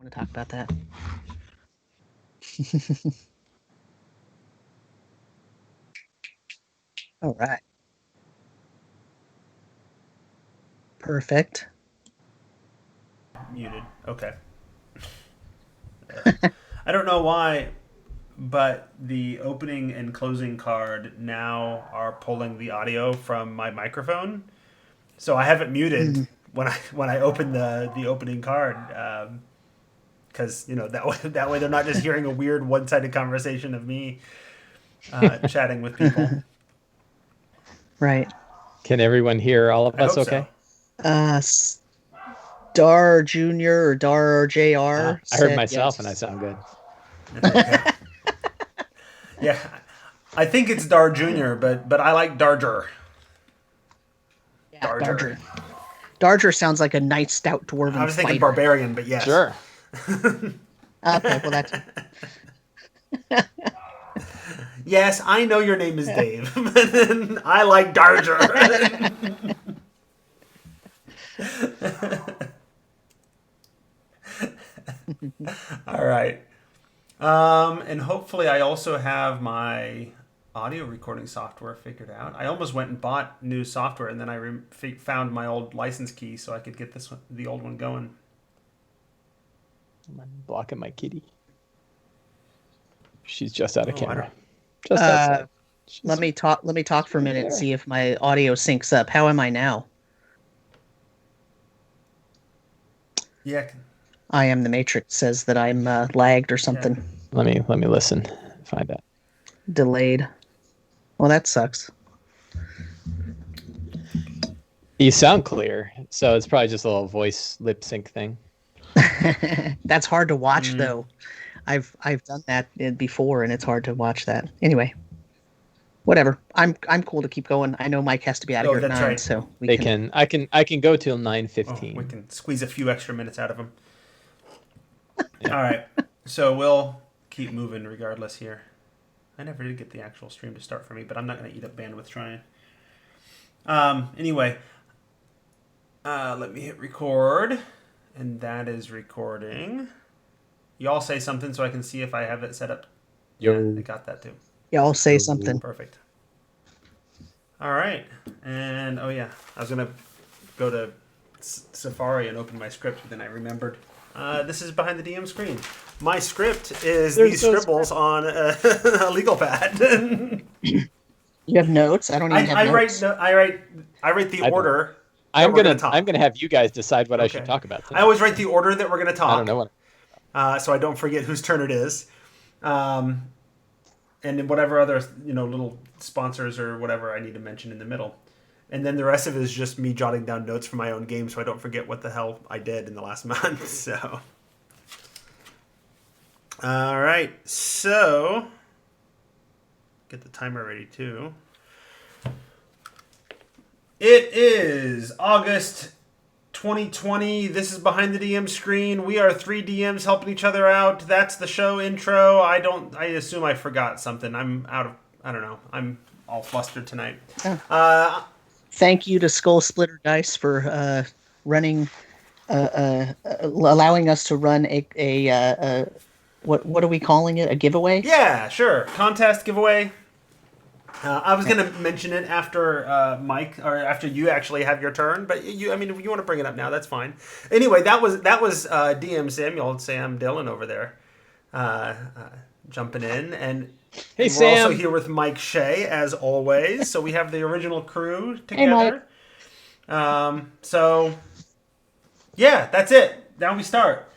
Want to talk about that? All right. Perfect. Muted. Okay. I don't know why, but the opening and closing card now are pulling the audio from my microphone, so I have it muted Mm. when I open the opening card, because that way they're not just hearing a weird one sided conversation of me chatting with people. Right. Can everyone hear all of I us hope so. okay? Star Junior or Dar Jr. I heard said myself and I yes. sound good. Okay. Yeah, I think it's Dar Junior, but I like Darger. Yeah, Darger. Darger. Darger sounds like a nice stout I dwarven was thinking fighter. barbarian, but yes. Sure. Okay, well that's Yes, I know your name is Dave. I like Darger. All right. And hopefully, I also have my audio recording software figured out. I almost went and bought new software, and then I found my old license key so I could get the old one going. I'm blocking my kitty. She's just out of Oh, camera. Just outside. let me talk for a minute and see if my audio syncs up. How am I now? Yeah. I am the Matrix says that I'm lagged or something. Let me listen. Find out. Delayed. Well, that sucks. You sound clear, so it's probably just a little voice lip sync thing. That's hard to watch though. I've done that before and it's hard to watch that. Anyway. Whatever. I'm cool to keep going. I know Mike has to be out of Oh, here at that's 9, right. so I can go till 9:15. We can squeeze a few extra minutes out of them. Yeah. All right. So we'll keep moving regardless here. I never did get the actual stream to start for me, but I'm not going to eat up bandwidth trying. Anyway, let me hit record, and that is recording. You all say something so I can see if I have it set up. Yo. Yeah, I got that too. y'all say something. Perfect. All right. And, oh yeah, I was going to go to Safari and open my script, but then I remembered. This is behind the DM screen. My script is There's these no scribbles on a legal pad. You have notes? I don't even have notes. I write the order. I'm gonna have you guys decide what I should talk about today. I always write the order that we're gonna talk. I don't know what. So I don't forget whose turn it is. And then whatever other little sponsors or whatever I need to mention in the middle. And then the rest of it is just me jotting down notes for my own game so I don't forget what the hell I did in the last month. So, all right. So, get the timer ready too. It is August 2020. This is behind the DM screen. We are 3 DMs helping each other out. That's the show intro. I assume I forgot something. I don't know. I'm all flustered tonight. Thank you to Skull Splitter Dice for running, allowing us to run a what are we calling it? A giveaway? Yeah, sure. Contest giveaway. I was gonna mention it after Mike or after you actually have your turn, but if you want to bring it up now, that's fine. Anyway, that was DM Sam Dillon over there, jumping in, and Hey, we're Sam. also here with Mike Shea as always. So we have the original crew together. Mike. So yeah, that's it. Now we start.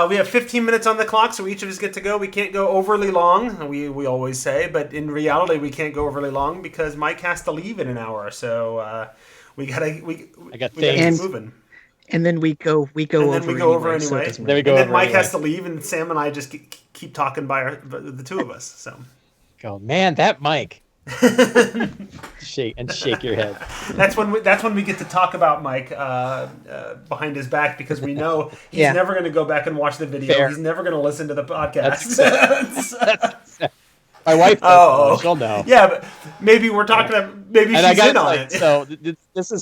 We have 15 minutes on the clock, so each of us get to go. We can't go overly long, we always say, but in reality, we can't go overly long because Mike has to leave in an hour. So we gotta keep moving. And then we go over anyway. So There we go. And then Mike has to leave, and Sam and I just keep talking by the two of us. So. Oh man, that Mike. Shake your head. That's when we get to talk about Mike behind his back because we know he's never going to go back and watch the video. Fair. He's never going to listen to the podcast. My wife does, she'll know. Yeah, but maybe we're talking. Maybe she's in on it. So this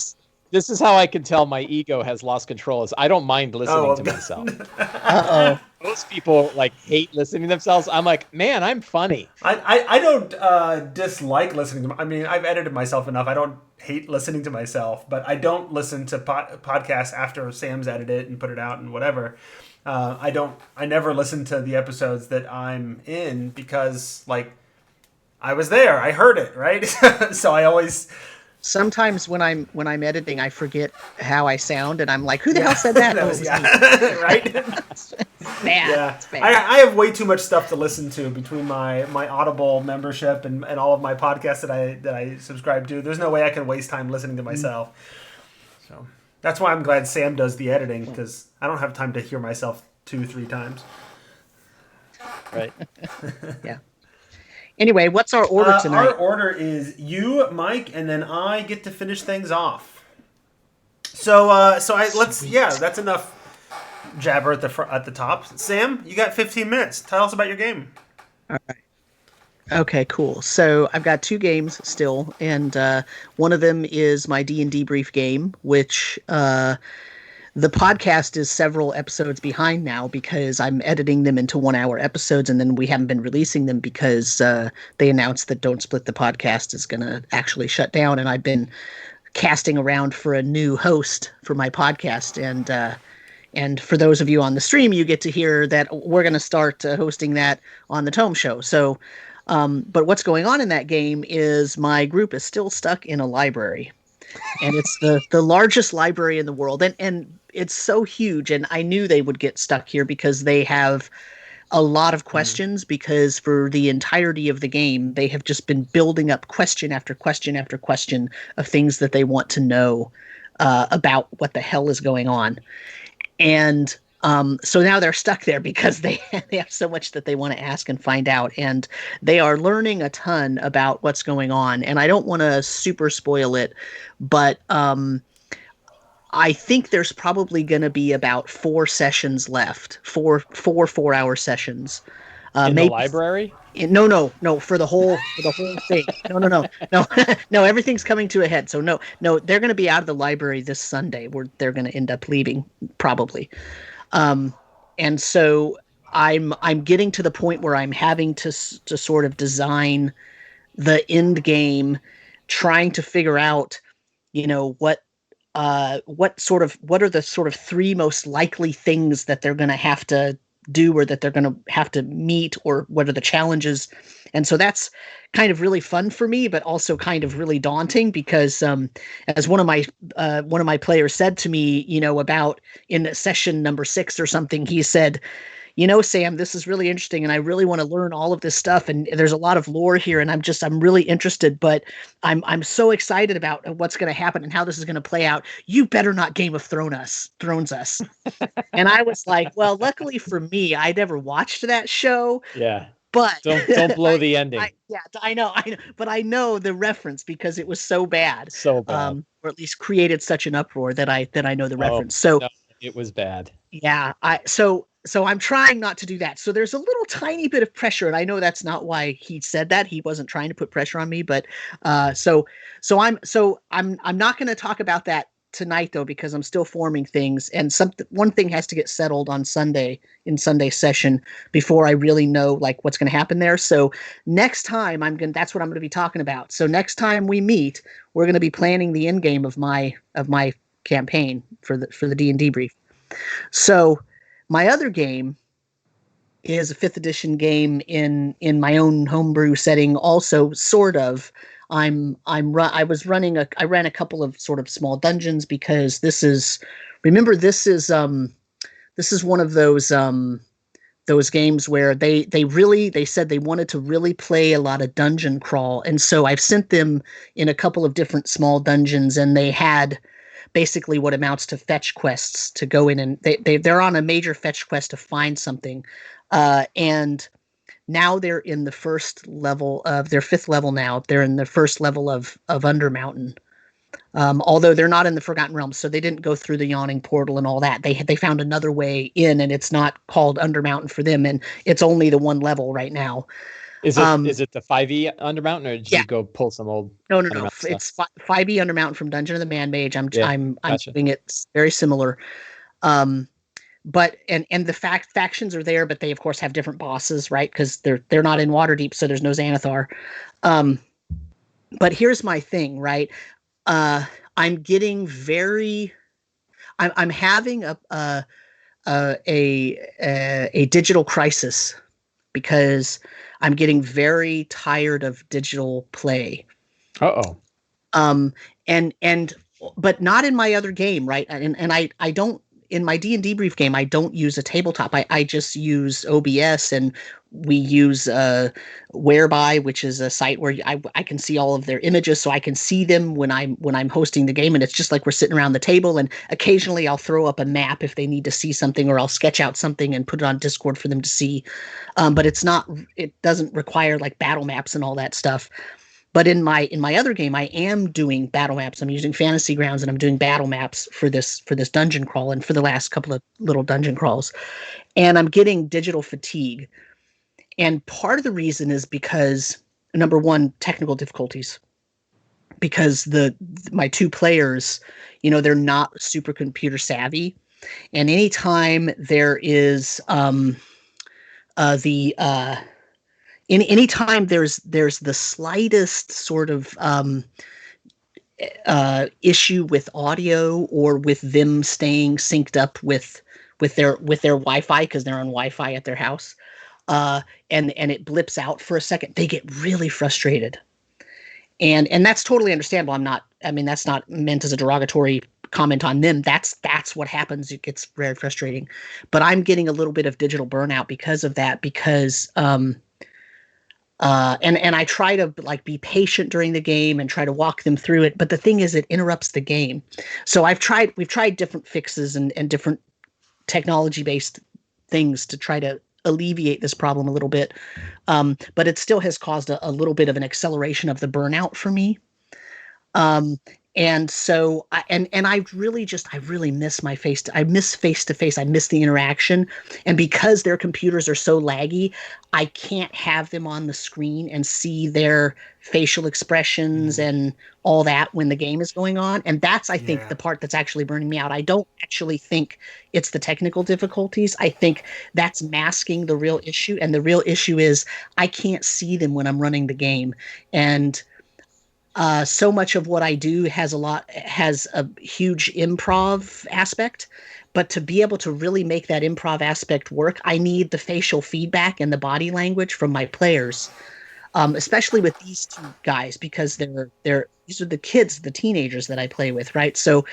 This is how I can tell my ego has lost control. Is I don't mind listening to myself. Uh-oh. Most people like hate listening to themselves. I'm like, man, I'm funny. I don't dislike listening to. I mean, I've edited myself enough. I don't hate listening to myself, but I don't listen to podcasts after Sam's edited it and put it out and whatever. I never listen to the episodes that I'm in because like I was there. I heard it, right? So I always. Sometimes when I'm editing, I forget how I sound, and I'm like, "Who the hell said that?" That Oh, was, it was yeah. Right? It's bad. Yeah, It's bad. I have way too much stuff to listen to between my Audible membership and all of my podcasts that I subscribe to. There's no way I can waste time listening to myself. So that's why I'm glad Sam does the editing because I don't have time to hear myself 2-3 times. Right. Yeah. Anyway, what's our order tonight? Our order is you, Mike, and then I get to finish things off. So that's enough jabber at the top. Sam, you got 15 minutes. Tell us about your game. All right. Okay, cool. So I've got 2 games still, and one of them is my D&D brief game, which the podcast is several episodes behind now because I'm editing them into 1-hour episodes, and then we haven't been releasing them because they announced that Don't Split the Podcast is going to actually shut down, and I've been casting around for a new host for my podcast, and for those of you on the stream, you get to hear that we're going to start hosting that on the Tome Show. So, but what's going on in that game is my group is still stuck in a library. And it's the largest library in the world. And it's so huge. And I knew they would get stuck here because they have a lot of questions because for the entirety of the game, they have just been building up question after question after question of things that they want to know about what the hell is going on. And so now they're stuck there because they have so much that they want to ask and find out. And they are learning a ton about what's going on. And I don't want to super spoil it, but I think there's probably going to be about 4 sessions left, four 4-hour sessions. In maybe, the library? No, for the whole thing. No, everything's coming to a head. So no, they're going to be out of the library this Sunday where they're going to end up leaving probably. And so I'm getting to the point where I'm having to sort of design the end game, trying to figure out, what are the sort of 3 most likely things that they're going to have to do or that they're going to have to meet, or what are the challenges. And so that's kind of really fun for me, but also kind of really daunting because as one of my players said to me, about in session number 6 or something, he said, Sam, this is really interesting and I really want to learn all of this stuff. And there's a lot of lore here and I'm really interested, but I'm so excited about what's going to happen and how this is going to play out. You better not Game of Thrones us. And I was like, well, luckily for me, I never watched that show. Yeah. But don't blow the ending. I know, but I know the reference because it was so bad. So bad. Or at least created such an uproar that I know the reference. So no, it was bad. Yeah, so I'm trying not to do that. So there's a little tiny bit of pressure, and I know that's not why he said that. He wasn't trying to put pressure on me, but so I'm not going to talk about that tonight though because I'm still forming things, and one thing has to get settled on Sunday in Sunday session before I really know like what's going to happen there. So next time that's what I'm going to be talking about. So next time we meet, we're going to be planning the end game of my campaign for the D&D brief. So my other game is a 5th edition game in my own homebrew setting. Also, sort of. I ran a couple of sort of small dungeons because this is one of those games where they said they wanted to really play a lot of dungeon crawl, and so I've sent them in a couple of different small dungeons, and they had basically what amounts to fetch quests to go in, and they're on a major fetch quest to find something, and now they're in the first level of their 5th level. Now they're in the first level of Undermountain, although they're not in the Forgotten Realms, so they didn't go through the Yawning Portal and all that. They found another way in, and it's not called Undermountain for them, and it's only the 1 level right now. Is Um, it the 5e Undermountain, or did yeah, you go pull some old no. Undermountain stuff? It's 5e Undermountain from Dungeon of the Man Mage. Yeah, I'm gotcha. doing it very similar. Um, but and the factions are there, but they of course have different bosses, right? Because they're not in Waterdeep, so there's no Xanathar. Um, but here's my thing, right? Uh, I'm getting very. I'm having a digital crisis because I'm getting very tired of digital play. Uh-oh. Um, and but not in my other game, right? And I don't in my D&D brief game, I don't use a tabletop. I just use OBS, and we use Whereby, which is a site where I can see all of their images, so I can see them when I'm hosting the game, and it's just like we're sitting around the table. And occasionally I'll throw up a map if they need to see something, or I'll sketch out something and put it on Discord for them to see. But it doesn't require like battle maps and all that stuff. But in my other game, I am doing battle maps. I'm using Fantasy Grounds, and I'm doing battle maps for this dungeon crawl, and for the last couple of little dungeon crawls. And I'm getting digital fatigue. And part of the reason is because, number one, technical difficulties. Because my two players, they're not super computer savvy, and anytime there is the anytime there's the slightest sort of issue with audio, or with them staying synced up with their Wi-Fi, because they're on Wi-Fi at their house, uh, and it blips out for a second, they get really frustrated, and that's totally understandable. I mean, that's not meant as a derogatory comment on them. That's what happens. It gets very frustrating, but I'm getting a little bit of digital burnout because of that. Because and I try to like be patient during the game and try to walk them through it. But the thing is, it interrupts the game. So we've tried different fixes and different technology based things to try to alleviate this problem a little bit. But it still has caused a little bit of an acceleration of the burnout for me. Um, and so I really miss I miss face to face. I miss the interaction. And because their computers are so laggy, I can't have them on the screen and see their facial expressions and all that when the game is going on. And that's, I think, Yeah. the part that's actually burning me out. I don't actually think it's the technical difficulties. I think that's masking the real issue. And the real issue is I can't see them when I'm running the game. And so much of what I do has a huge improv aspect, but to be able to really make that improv aspect work, I need the facial feedback and the body language from my players, especially with these two guys, because these are the kids, the teenagers that I play with, right? So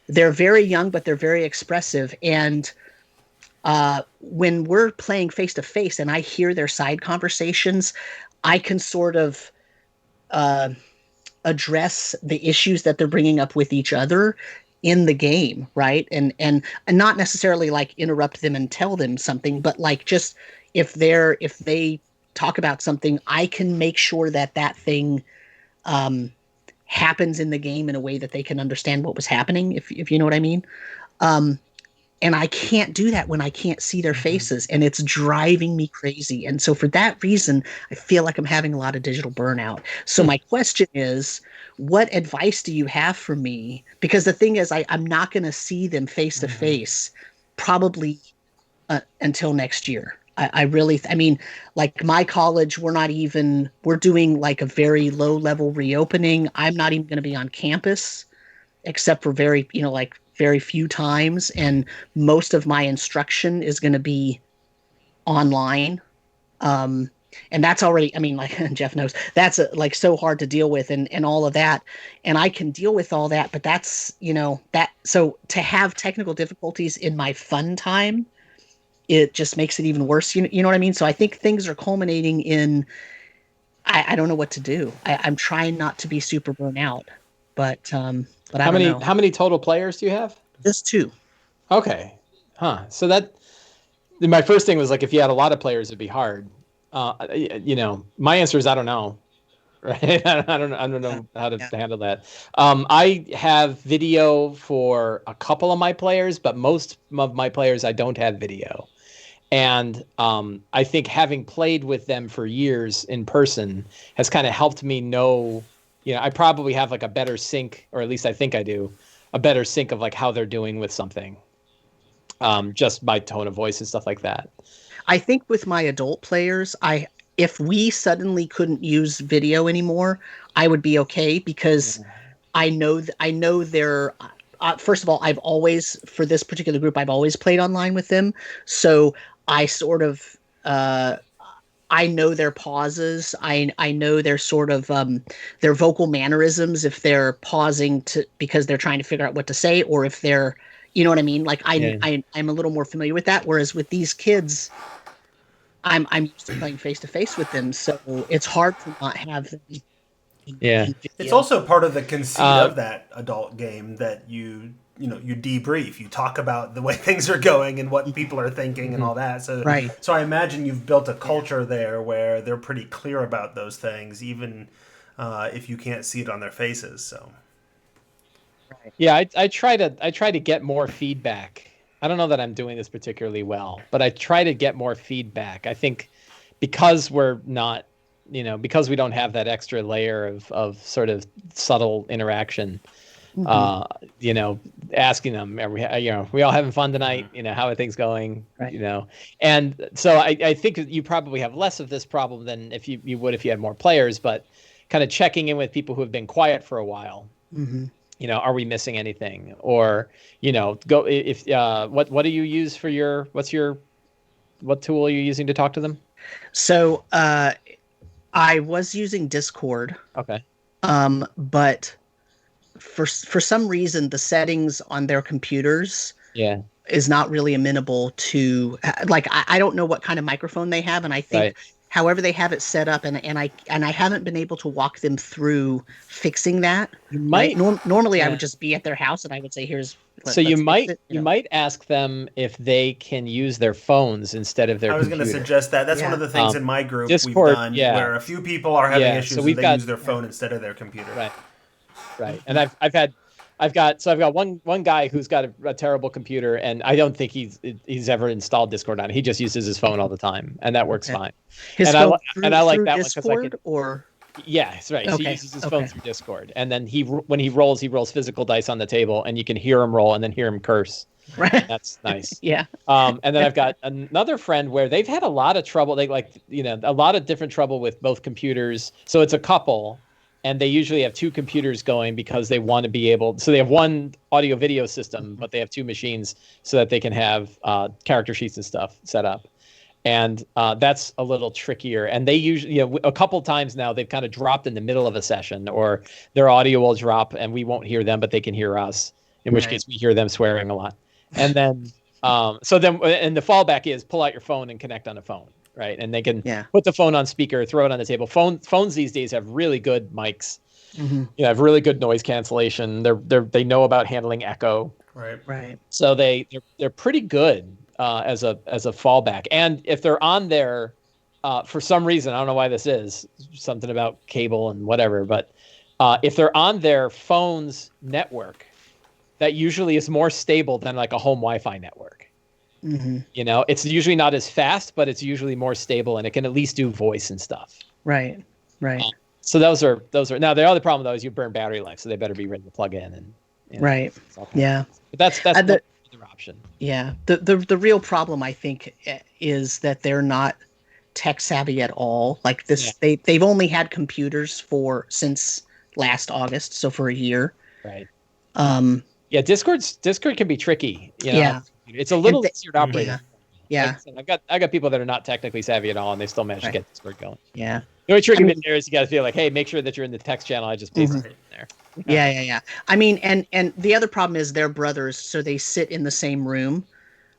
they're very young, but they're very expressive, and when we're playing face to face and I hear their side conversations, I can sort of uh, address the issues that they're bringing up with each other in the game, right? And not necessarily like interrupt them and tell them something, but like just if they talk about something, I can make sure that thing um, happens in the game in a way that they can understand what was happening, if you know what I mean. Um, and I can't do that when I can't see their faces, and it's driving me crazy. And so for that reason, I feel like I'm having a lot of digital burnout. So my question is, what advice do you have for me? Because the thing is, I'm not going to see them face to face probably until next year. I really, I mean, like my college, we're doing like a very low level reopening. I'm not even going to be on campus except for like very few times. And most of my instruction is going to be online. Um, and that's already, I mean, like Jeff knows, that's like so hard to deal with, and all of that. And I can deal with all that, but that's, so to have technical difficulties in my fun time, it just makes it even worse. You know what I mean? So I think things are culminating in, I don't know what to do. I'm trying not to be super burnt out, but I don't know. How many total players do you have? Just two. Okay. Huh. So my first thing was like, if you had a lot of players, it'd be hard. My answer is I don't know. Right. I don't know how to handle that. I have video for a couple of my players, but most of my players, I don't have video. And I think having played with them for years in person has kind of helped me know, I probably have like a better sync, or at least I think I do, a better sync of like how they're doing with something, just by tone of voice and stuff like that. I think with my adult players, if we suddenly couldn't use video anymore, I would be okay because I know they're. First of all, I've always, for this particular group, I've always played online with them, so I sort of I know their pauses. I know their sort of their vocal mannerisms, if they're pausing because they're trying to figure out what to say, or if they're, you know what I mean. Like I'm a little more familiar with that. Whereas with these kids, I'm used to playing face to face with them, so it's hard to not have them. Yeah, it's also part of the conceit of that adult game that you debrief, you talk about the way things are going and what people are thinking and all that. So So I imagine you've built a culture there where they're pretty clear about those things, even if you can't see it on their faces. So yeah, I try to get more feedback. I don't know that I'm doing this particularly well, but I try to get more feedback. I think because we're not, because we don't have that extra layer of sort of subtle interaction, asking them, are we all having fun tonight? How are things going? Right. And so I think you probably have less of this problem than if you would if you had more players, but kind of checking in with people who have been quiet for a while. Mm-hmm. Are we missing anything? Or, go if what do you use for what tool are you using to talk to them? So I was using Discord. Okay. But for some reason the settings on their computers is not really amenable to, like, I don't know what kind of microphone they have, and I think however they have it set up, and I haven't been able to walk them through fixing that. You might normally I would just be at their house and I would say, you might ask them if they can use their phones instead of their I was going to suggest that. That's one of the things in my group Discord, we've done where a few people are having issues and they use their phone instead of their computer. Right. And I've got one guy who's got a terrible computer, and I don't think he's ever installed Discord on it. He just uses his phone all the time, and that works fine. His and phone I like that Discord, one because or yeah, that's right. So he uses his phone through Discord, and then when he rolls physical dice on the table, and you can hear him roll and then hear him curse. Right. That's nice. Yeah. And then I've got another friend where they've had a lot of trouble. They a lot of different trouble with both computers. So it's a couple, and they usually have two computers going because they want to be able. So they have one audio video system, but they have two machines so that they can have character sheets and stuff set up. And that's a little trickier. And they usually, a couple times now, they've kind of dropped in the middle of a session, or their audio will drop and we won't hear them, but they can hear us, in which case we hear them swearing a lot. And then, and the fallback is pull out your phone and connect on a phone, right? And they can put the phone on speaker, throw it on the table. Phones these days have really good mics, have really good noise cancellation. They know about handling echo. Right. So they're pretty good. As a fallback. And if they're on there for some reason, I don't know why this is, something about cable and whatever, but if they're on their phone's network, that usually is more stable than like a home Wi-Fi network. It's usually not as fast, but it's usually more stable, and it can at least do voice and stuff. Right. So those are now. The other problem though is you burn battery life, so they better be ready to plug in and right. Yeah. But that's the option. Yeah. The real problem, I think, is that they're not tech savvy at all. Like this, they've only had computers since last August, so for a year. Right. Discord can be tricky. It's a little easier to operate. Yeah. Like I got people that are not technically savvy at all, and they still manage to get Discord going. Yeah. The only tricky bit there is you got to feel like, hey, make sure that you're in the text channel. I just pasted it in there. Yeah. I mean, and the other problem is they're brothers, so they sit in the same room,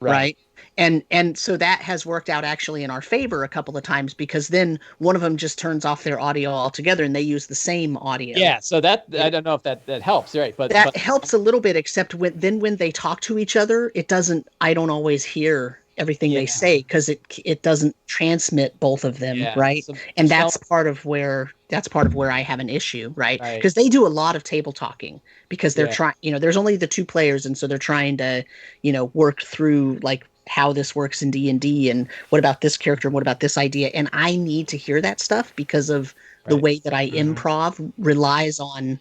right? And so that has worked out actually in our favor a couple of times, because then one of them just turns off their audio altogether and they use the same audio. Yeah, so that I don't know if that helps, right? But that helps a little bit, except when they talk to each other, it doesn't. I don't always hear everything they say because it doesn't transmit both of them, right? So, and that's part of where I have an issue, right? Because they do a lot of table talking because they're trying. There's only the two players, and so they're trying to, work through like how this works in D&D and what about this character and what about this idea. And I need to hear that stuff because of the way that I improv relies on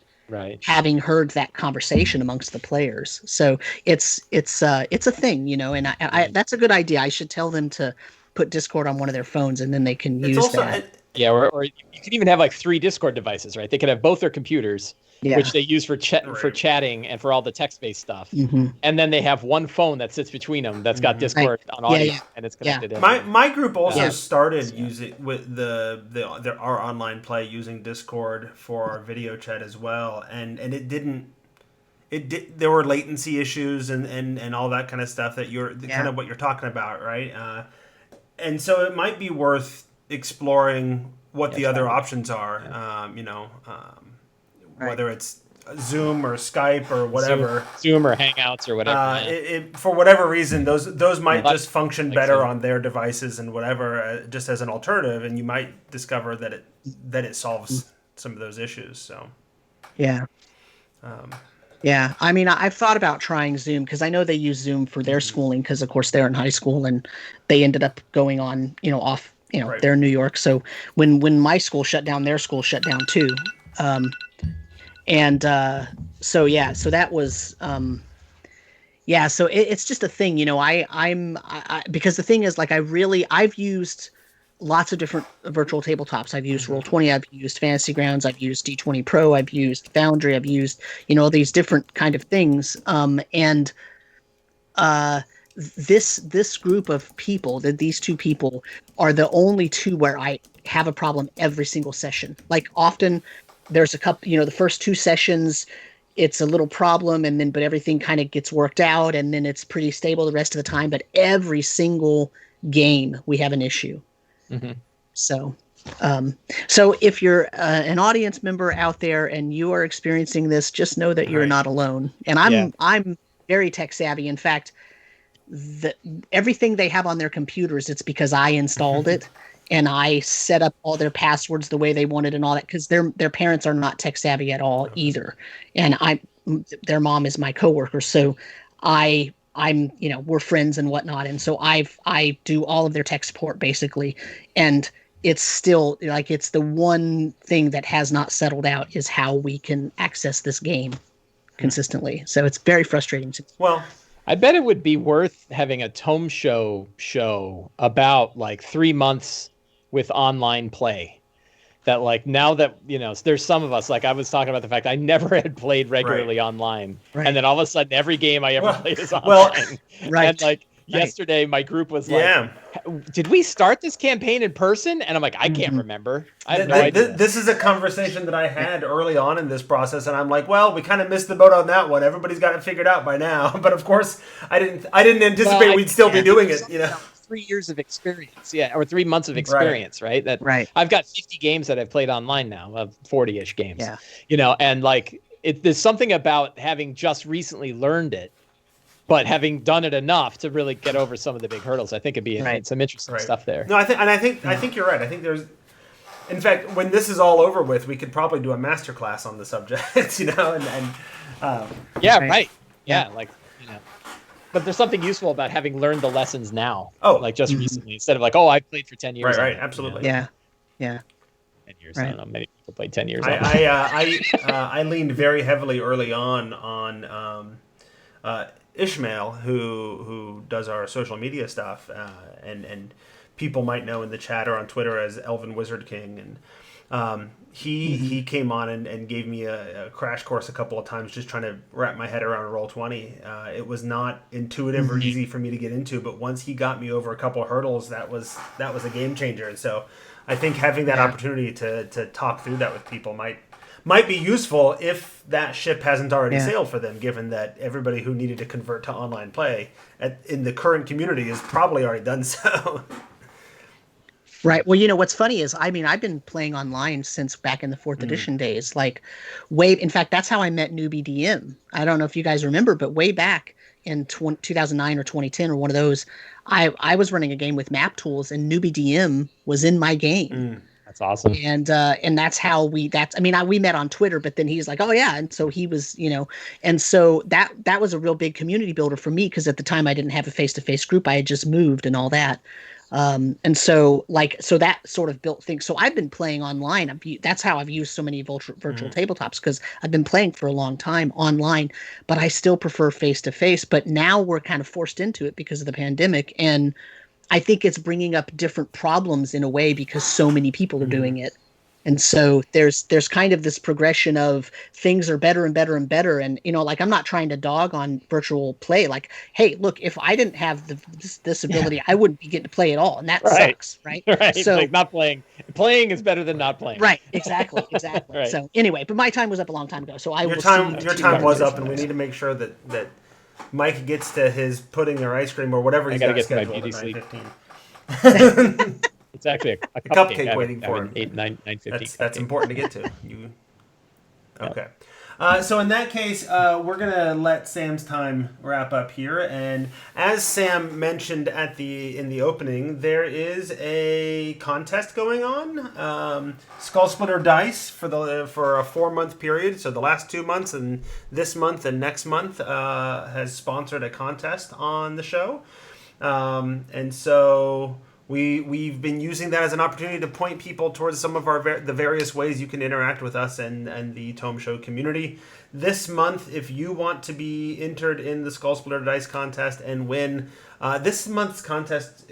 having heard that conversation amongst the players. So it's a thing, and I that's a good idea. I should tell them to put Discord on one of their phones and then they can use that. Yeah, or you could even have like 3 Discord devices, right? They could have both their computers, which they use for chatting and for all the text-based stuff. And then they have one phone that sits between them that's got Discord on audio and it's connected in. My group also started using with our online play using Discord for our video chat as well, and there were latency issues and all that kind of stuff that kind of what you're talking about, right? And so it might be worth exploring what the other options are, whether it's Zoom or Skype or whatever. Zoom or Hangouts or whatever. For whatever reason, those might just function better on their devices and whatever, just as an alternative, and you might discover that it solves some of those issues. So, yeah. Yeah, I mean, I've thought about trying Zoom because I know they use Zoom for their schooling because, of course, they're in high school and they ended up going on, off, they're in New York. So when my school shut down, their school shut down too. So that was, so it's just a thing, because the thing is, like, I've used lots of different virtual tabletops. I've used Roll20, I've used Fantasy Grounds, I've used D20 Pro, I've used Foundry, I've used, all these different kind of things. This group of people, these 2 people are the only 2 where I have a problem every single session. Like, often there's a couple, the first 2 sessions, it's a little problem, but everything kind of gets worked out, and then it's pretty stable the rest of the time. But every single game, we have an issue. So if you're an audience member out there and you are experiencing this, just know that you're not alone. And I'm very tech savvy. In fact, everything they have on their computers, it's because I installed it and I set up all their passwords the way they wanted and all that, because their parents are not tech savvy at all either. And their mom is my coworker, so I'm we're friends and whatnot, and so I do all of their tech support basically, and it's still like it's the one thing that has not settled out is how we can access this game consistently. So it's very frustrating to me. Well, I bet it would be worth having a Tome show about like 3 months with online play. That, like, now that, there's some of us, like I was talking about the fact I never had played regularly online. Right. And then all of a sudden every game I ever played is online. And like yesterday my group was like, did we start this campaign in person? And I'm like, I can't remember. I have no idea. This is a conversation that I had early on in this process, and I'm like, well, we kind of missed the boat on that one. Everybody's got it figured out by now. But of course, I didn't anticipate we'd still be doing it, 3 years of experience, or 3 months of experience, right? I've got 50 games that I've played online now, of 40-ish games, and like there's something about having just recently learned it, but having done it enough to really get over some of the big hurdles. I think it'd be some interesting stuff there. No, I think you're right. I think there's, in fact, when this is all over with, we could probably do a masterclass on the subject, But there's something useful about having learned the lessons now. Like just recently, instead of like, I played for 10 years. Right, absolutely. Yeah. 10 years. I don't know. Many people played 10 years. I leaned very heavily early on Ishmael, who does our social media stuff, and people might know in the chat or on Twitter as Elven Wizard King, and he came on and gave me a crash course a couple of times, just trying to wrap my head around Roll20. It was not intuitive or easy for me to get into, but once he got me over a couple of hurdles, that was a game changer. And so I think having that opportunity to talk through that with people might be useful if that ship hasn't already sailed for them, given that everybody who needed to convert to online play in the current community has probably already done so. Right. Well, what's funny is, I've been playing online since back in the 4th edition days. Like, in fact, that's how I met Newbie DM. I don't know if you guys remember, but way back in 2009 or 2010 or one of those, I was running a game with Map Tools, and Newbie DM was in my game. That's awesome. And that's how we met on Twitter, but then he's like, oh yeah, and so he was, and so that was a real big community builder for me, because at the time I didn't have a face-to-face group. I had just moved and all that. And so that sort of built things. So I've been playing online. That's how I've used so many virtual tabletops, because I've been playing for a long time online, but I still prefer face to face. But now we're kind of forced into it because of the pandemic, and I think it's bringing up different problems in a way, because so many people are doing it. And so there's kind of this progression of things are better and better and better. And, like, I'm not trying to dog on virtual play. Like, hey, look, if I didn't have this ability, I wouldn't be getting to play at all. And that sucks, right? Right. So like not playing. Playing is better than not playing. Right. Exactly. Right. So anyway, but my time was up a long time ago. So your time was up, and we need to make sure that Mike gets to his pudding or ice cream or whatever he's got scheduled at 9:15. It's actually a cupcake waiting for him. 9:15. That's important to get to. Okay. So in that case, we're gonna let Sam's time wrap up here, and as Sam mentioned in the opening, there is a contest going on. Skull Splitter Dice for a 4-month period. So the last 2 months and this month and next month has sponsored a contest on the show, and so. We've been using that as an opportunity to point people towards some of the various ways you can interact with us and the Tome Show community. This month, if you want to be entered in the Skull Splitter Dice contest and win, this month's contest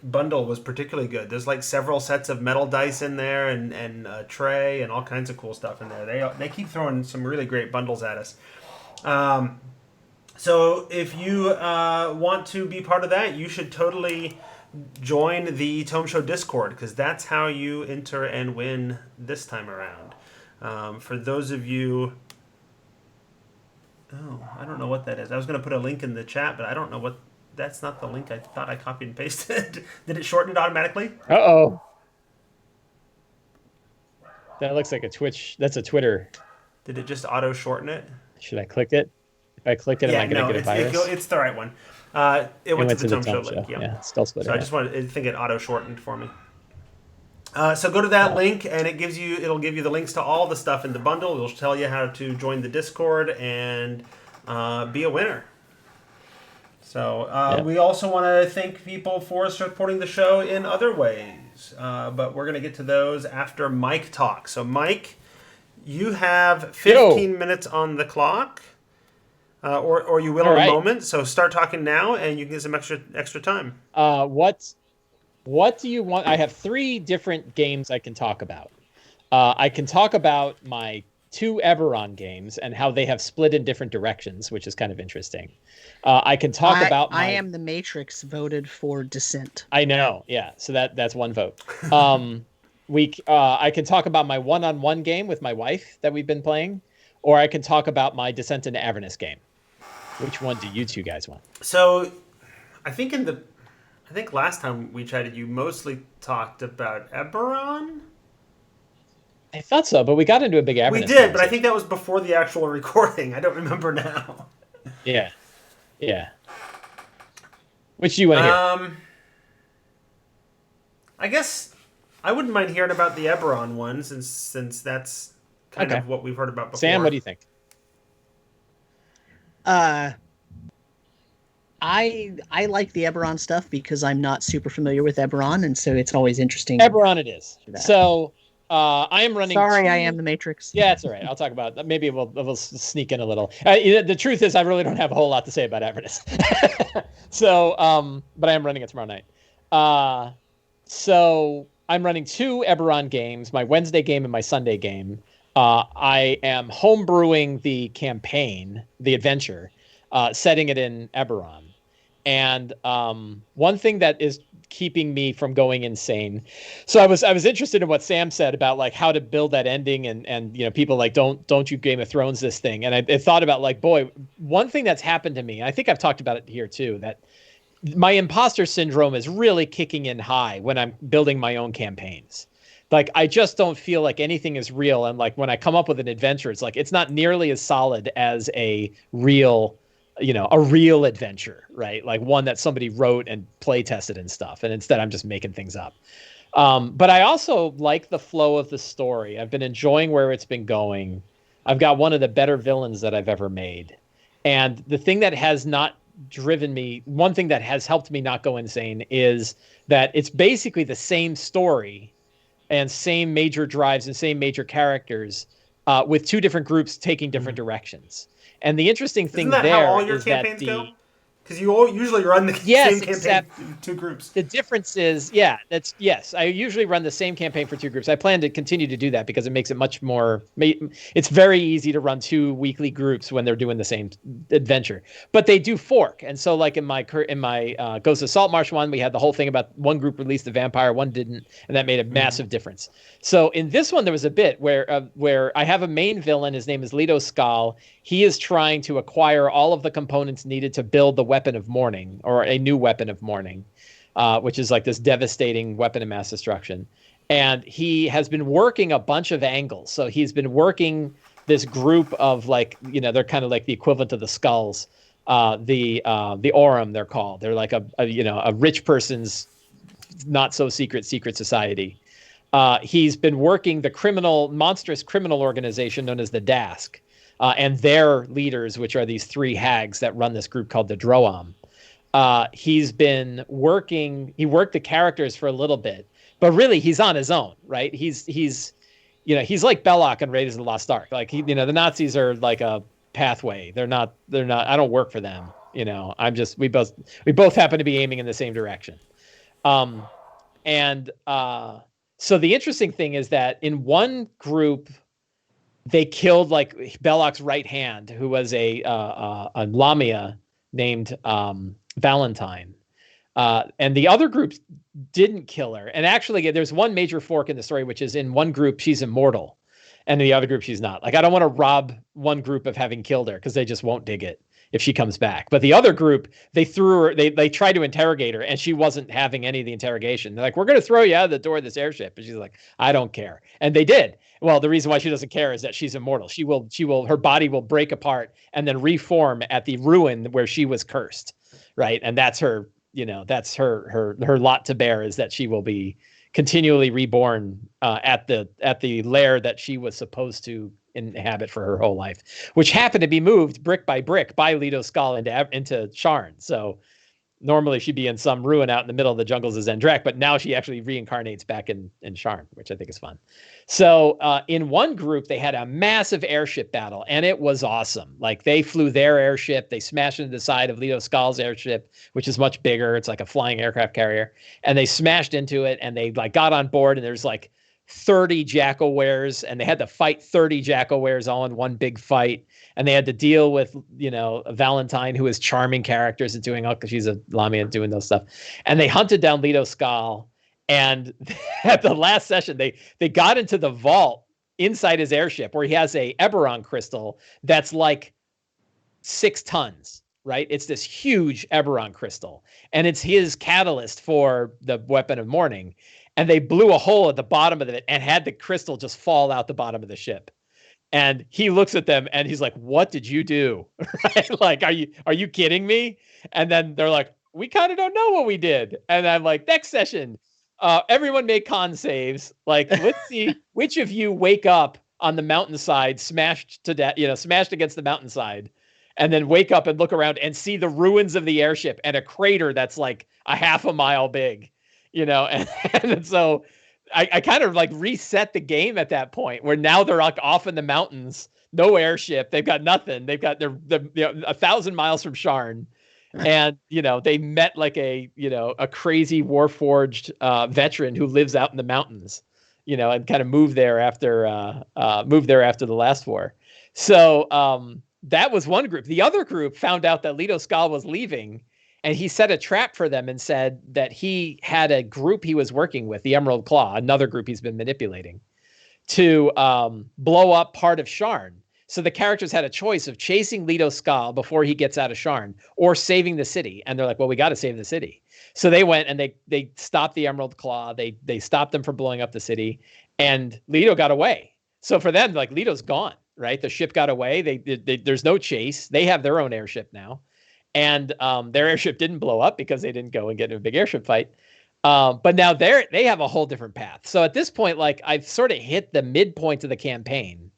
bundle was particularly good. There's like several sets of metal dice in there and a tray and all kinds of cool stuff in there. They keep throwing some really great bundles at us. So if you want to be part of that, you should totally join the Tome Show Discord, because that's how you enter and win this time around. For those of you... Oh, I don't know what that is. I was going to put a link in the chat, but I don't know what... That's not the link I thought I copied and pasted. Did it shorten it automatically? Uh-oh. That looks like a Twitch... That's a Twitter. Did it just auto-shorten it? Should I click it? If I click it, am I going to get a virus? It's the right one. It went to the Tome Show link. Yeah, Skull Splitter. So I just wanted, I think it auto-shortened for me. So go to that link, and it'll give you the links to all the stuff in the bundle. It'll tell you how to join the Discord and be a winner. So we also want to thank people for supporting the show in other ways, but we're going to get to those after Mike talks. So Mike, you have 15 minutes on the clock. Or you will in a moment. So start talking now, and you can get some extra time. What do you want? I have 3 different games I can talk about. I can talk about my 2 Eberron games and how they have split in different directions, which is kind of interesting. I can talk about. I Am the Matrix voted for Descent. I know, yeah. So that's 1 vote. I can talk about my one-on-one game with my wife that we've been playing, or I can talk about my Descent into Avernus game. Which one do you 2 guys want? So, I think last time we chatted, you mostly talked about Eberron. I thought so, but we got into a big Avernus. We did, but I think that was before the actual recording. I don't remember now. Yeah. Which do you want to hear? I guess I wouldn't mind hearing about the Eberron one, since that's kind of what we've heard about before. Sam, what do you think? I like the Eberron stuff because I'm not super familiar with Eberron, and so it's always interesting. Eberron it is. So I am running. Sorry, I am the Matrix. Yeah, it's all right. I'll talk about that. Maybe we'll sneak in a little. The truth is, I really don't have a whole lot to say about Avernus. So, but I am running it tomorrow night. So I'm running 2 Eberron games, my Wednesday game and my Sunday game. I am homebrewing the campaign, the adventure, setting it in Eberron. And one thing that is keeping me from going insane. So I was interested in what Sam said about like how to build that ending and people like don't you Game of Thrones this thing. And I thought about like, boy, one thing that's happened to me, I think I've talked about it here too, that my imposter syndrome is really kicking in high when I'm building my own campaigns. Like, I just don't feel like anything is real. And like when I come up with an adventure, it's like, it's not nearly as solid as a real adventure, right? Like one that somebody wrote and play tested and stuff. And instead I'm just making things up. But I also like the flow of the story. I've been enjoying where it's been going. I've got one of the better villains that I've ever made. And the thing that has not driven me, one thing that has helped me not go insane is that it's basically the same story and same major drives and same major characters with two different groups taking different directions. And the interesting thing Isn't that how all there your is that campaigns go? Because you all usually run the same campaign except in two groups. the difference is, yes. I usually run the same campaign for two groups. I plan to continue to do that because it makes it much more. It's very easy to run two weekly groups when they're doing the same adventure, but they do fork. And so, like in my Ghost of Saltmarsh one, we had the whole thing about one group released the vampire, one didn't, and that made a massive difference. So in this one, there was a bit where I have a main villain. His name is Leto Skal. He is trying to acquire all of the components needed to build the Weapon of Mourning, or a new Weapon of Mourning, which is like this devastating weapon of mass destruction. And he has been working a bunch of angles. So he's been working this group of, like, they're kind of like the equivalent of the Skulls, the Aurum, they're called. They're like a rich person's not so secret society. He's been working the monstrous criminal organization known as the Dask. And their leaders, which are these three hags that run this group called the Droam. He worked the characters for a little bit, but really he's on his own, right? He's like Belloc and Raiders of the Lost Ark. Like, the Nazis are like a pathway. They're not, I don't work for them. We both happen to be aiming in the same direction. So the interesting thing is that in one group, they killed like Belloc's right hand, who was a Lamia named Valentine. And the other group didn't kill her. And actually, there's one major fork in the story, which is in one group, she's immortal. And in the other group, she's not. Like, I don't want to rob one group of having killed her because they just won't dig it if she comes back. But the other group, they tried to interrogate her, and she wasn't having any of the interrogation. They're like, we're going to throw you out of the door of this airship. And she's like, I don't care. And they did. Well, the reason why she doesn't care is that she's immortal. Her body will break apart and then reform at the ruin where she was cursed. Right. And that's her, that's her lot to bear, is that she will be continually reborn at the lair that she was supposed to inhabit for her whole life, which happened to be moved brick by brick by Leto Skal into Sharn. So normally she'd be in some ruin out in the middle of the jungles of Zendrek, but now she actually reincarnates back in Sharn, which I think is fun. So in one group, they had a massive airship battle, and it was awesome. Like, they flew their airship, they smashed into the side of Leto Skal's airship, which is much bigger. It's like a flying aircraft carrier, and they smashed into it, and they like got on board, and there's like 30 Jackal-wares, and they had to fight 30 Jackal-wares all in one big fight. And they had to deal with, Valentine, who is charming characters and doing all, because she's a Lamia and doing those stuff. And they hunted down Leto Skal. And at the last session, they got into the vault inside his airship, where he has a Eberron crystal that's like 6 tons, right? It's this huge Eberron crystal, and it's his catalyst for the Weapon of Mourning. And they blew a hole at the bottom of it and had the crystal just fall out the bottom of the ship. And he looks at them and he's like, "What did you do?" Right? Like, are you kidding me? And then they're like, "We kind of don't know what we did." And I'm like, "Next session, everyone make con saves. Like, let's see which of you wake up on the mountainside, smashed to death, smashed against the mountainside, and then wake up and look around and see the ruins of the airship and a crater that's like a half a mile big, and so I kind of like reset the game at that point, where now they're like off in the mountains, no airship, they've got nothing, they're 1,000 miles from Sharn. And, they met like a crazy Warforged veteran who lives out in the mountains, and kind of moved there after the last war. So that was one group. The other group found out that Leto Skal was leaving, and he set a trap for them and said that he had a group he was working with, the Emerald Claw, another group he's been manipulating, to blow up part of Sharn. So the characters had a choice of chasing Leto Skal before he gets out of Sharn, or saving the city. And they're like, well, we got to save the city. So they went and they stopped the Emerald Claw. They stopped them from blowing up the city, and Leto got away. So for them, like, Leto's gone, right? The ship got away. There's no chase. They have their own airship now. And their airship didn't blow up because they didn't go and get in a big airship fight. But now they have a whole different path. So at this point, like I've sort of hit the midpoint of the campaign,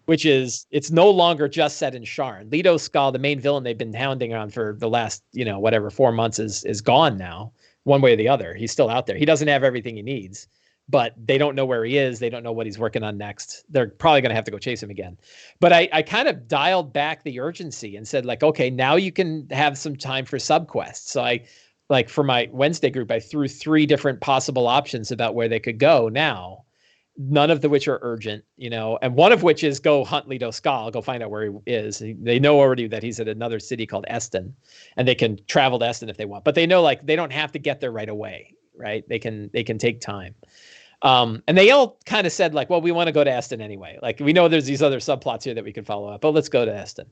which is it's no longer just set in Sharn. Leto Skal, the main villain they've been hounding on for the last, 4 months is gone now, one way or the other. He's still out there. He doesn't have everything he needs, but they don't know where he is. They don't know what he's working on next. They're probably going to have to go chase him again. But I kind of dialed back the urgency and said, like, okay, now you can have some time for subquests. So like for my Wednesday group, I threw 3 different possible options about where they could go now, none of which are urgent, and one of which is go hunt Leto Skal, go find out where he is. They know already that he's at another city called Eston, and they can travel to Eston if they want, but they know like they don't have to get there right away, right? They can take time. And they all kind of said like, well, we want to go to Eston anyway. Like we know there's these other subplots here that we can follow up, but let's go to Eston.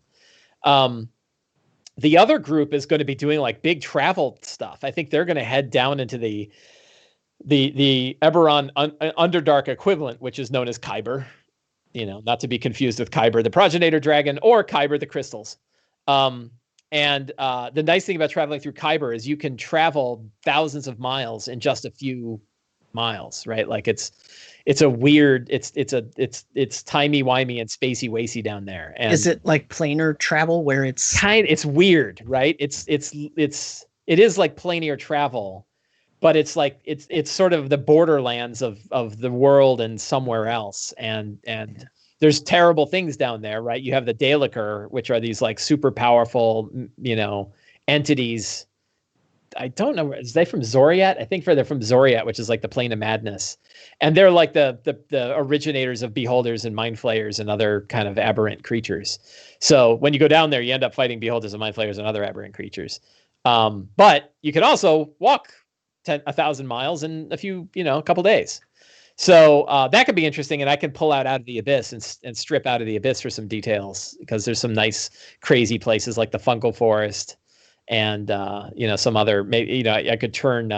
The other group is going to be doing like big travel stuff. I think they're going to head down into the Eberron Underdark equivalent, which is known as Kyber, not to be confused with Kyber, the progenitor dragon, or Kyber, the crystals. And the nice thing about traveling through Kyber is you can travel thousands of miles in just a few miles, right? Like it's timey-wimey and spacey-wacy down there. And is it like planar travel where it's it's weird, right? It is like planar travel, but it's like it's sort of the borderlands of the world and somewhere else. And there's terrible things down there, right? You have the Daliker, which are these like super powerful, entities. I don't know. Is they from Zoriat? I think they're from Zoriat, which is like the plane of madness. And they're like the originators of beholders and mind flayers and other kind of aberrant creatures. So when you go down there, you end up fighting beholders and mind flayers and other aberrant creatures. But you can also walk 1,000 miles in a couple days. So that could be interesting. And I can pull out of the abyss and strip out of the abyss for some details, because there's some nice, crazy places like the Fungal Forest. And some other, maybe I could turn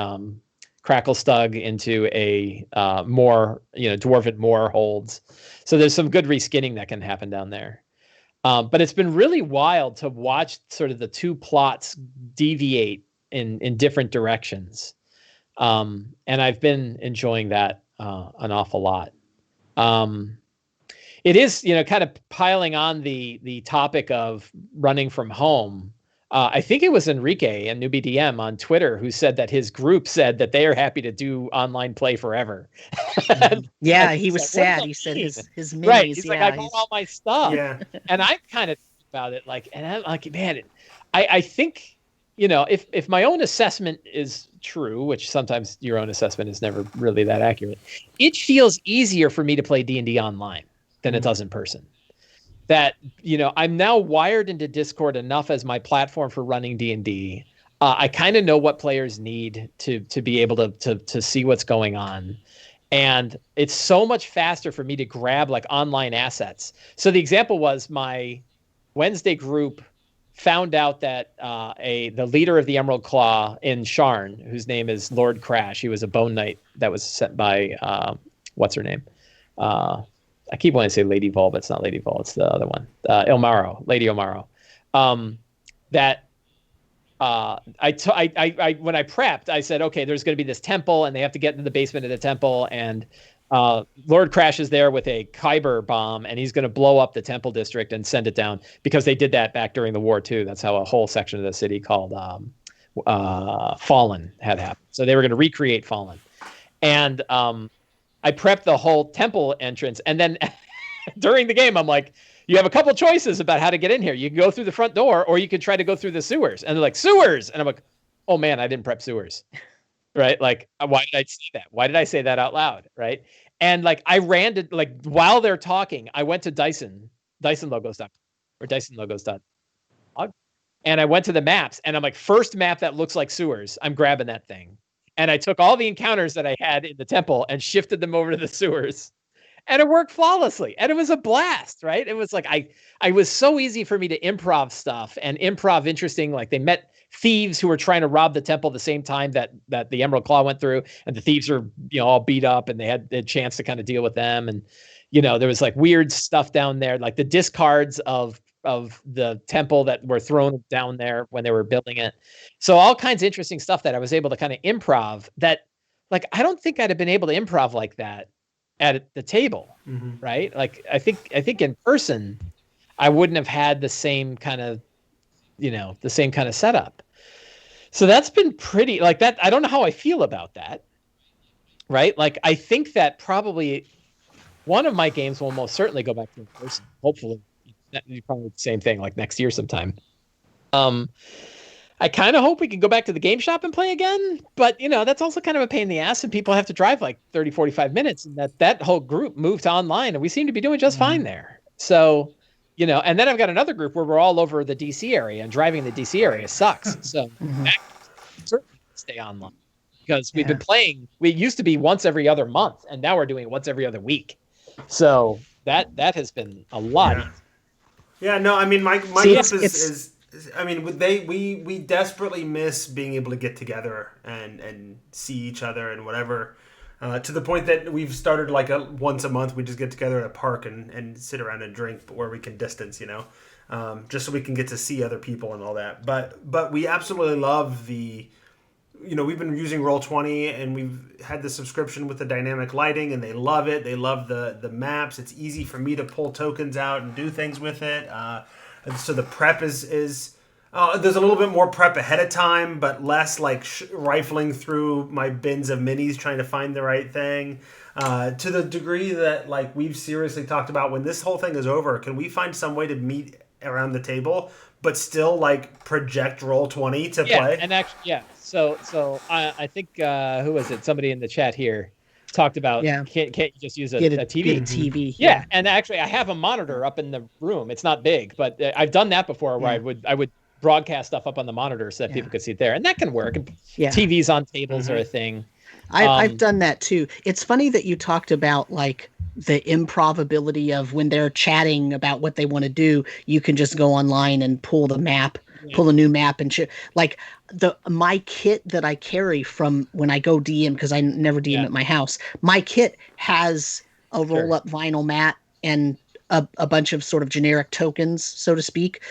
Cracklestug into a more dwarven moor holds. So there's some good reskinning that can happen down there. But it's been really wild to watch sort of the 2 plots deviate in different directions, and I've been enjoying that an awful lot. It is kind of piling on the topic of running from home. I think it was Enrique and Newbie DM on Twitter who said that his group said that they are happy to do online play forever. Yeah, he was sad. He said his minis. Right. He's like, I got all my stuff. Yeah. And I kind of think about it like, and I'm like, man, I think, if my own assessment is true, which sometimes your own assessment is never really that accurate, it feels easier for me to play D&D online than it does in person. That, I'm now wired into Discord enough as my platform for running D&D. I kind of know what players need to be able to see what's going on. And it's so much faster for me to grab like online assets. So the example was my Wednesday group found out that the leader of the Emerald Claw in Sharn, whose name is Lord Crash, he was a Bone Knight that was sent by, what's her name? I keep wanting to say Lady Vol, but it's not Lady Vol. It's the other one, Lady Ilmaro. That I when I prepped, I said, okay, there's going to be this temple, and they have to get into the basement of the temple, and Lord Crash is there with a Kyber bomb, and he's going to blow up the temple district and send it down, because they did that back during the war too. That's how a whole section of the city called Fallen had happened. So they were going to recreate Fallen, and I prepped the whole temple entrance, and then during the game, I'm like, you have a couple choices about how to get in here. You can go through the front door, or you can try to go through the sewers. And they're like, sewers! And I'm like, oh man, I didn't prep sewers. Right? Like, why did I say that? Why did I say that out loud? Right? And like, I ran to, like, while they're talking, I went to DysonLogos.com or DysonLogos.com. And I went to the maps, and I'm like, first map that looks like sewers, I'm grabbing that thing. And I took all the encounters that I had in the temple and shifted them over to the sewers, and it worked flawlessly. And it was a blast, right? It was like, I was so easy for me to improv stuff and improv interesting. Like, they met thieves who were trying to rob the temple the same time that the Emerald Claw went through, and the thieves are, all beat up, and they had a chance to kind of deal with them. And, there was like weird stuff down there, like the discards of the temple that were thrown down there when they were building it. So all kinds of interesting stuff that I was able to kind of improv that like I don't think I'd have been able to improv like that at the table, right? Like I think in person I wouldn't have had the same kind of setup. So that's been pretty like that. I don't know how I feel about that, right? Like I think that probably one of my games will most certainly go back to in person. Hopefully, probably the same thing like next year sometime. I kind of hope we can go back to the game shop and play again, but that's also kind of a pain in the ass, and people have to drive like 30, 45 minutes, and that whole group moved to online, and we seem to be doing just fine there. So, and then I've got another group where we're all over the DC area, and driving the DC area sucks. So certainly stay online because we've been playing. We used to be once every other month, and now we're doing it once every other week. So that has been a lot. Yeah, no, I mean, my group is I mean, we desperately miss being able to get together and see each other and whatever, to the point that we've started like once a month we just get together at a park and sit around and drink, but where we can distance, just so we can get to see other people and all that. But we absolutely love the, we've been using Roll20 and we've had the subscription with the dynamic lighting, and they love it. They love the maps. It's easy for me to pull tokens out and do things with it. So the prep is there's a little bit more prep ahead of time, but less like rifling through my bins of minis trying to find the right thing. To the degree that like we've seriously talked about, when this whole thing is over, can we find some way to meet around the table but still like project Roll20 to play? And actually, So I think who was it? Somebody in the chat here talked about can't you just use a TV? Get a TV. Yeah, and actually I have a monitor up in the room. It's not big, but I've done that before where I would broadcast stuff up on the monitor so that people could see it there, and that can work. TVs on tables are a thing. I've done that too. It's funny that you talked about like the improbability of when they're chatting about what they want to do, you can just go online and pull the map, pull a new map and like my kit that I carry from when I go DM, because I never DM at my house. My kit has a roll up vinyl mat and a bunch of sort of generic tokens, so to speak,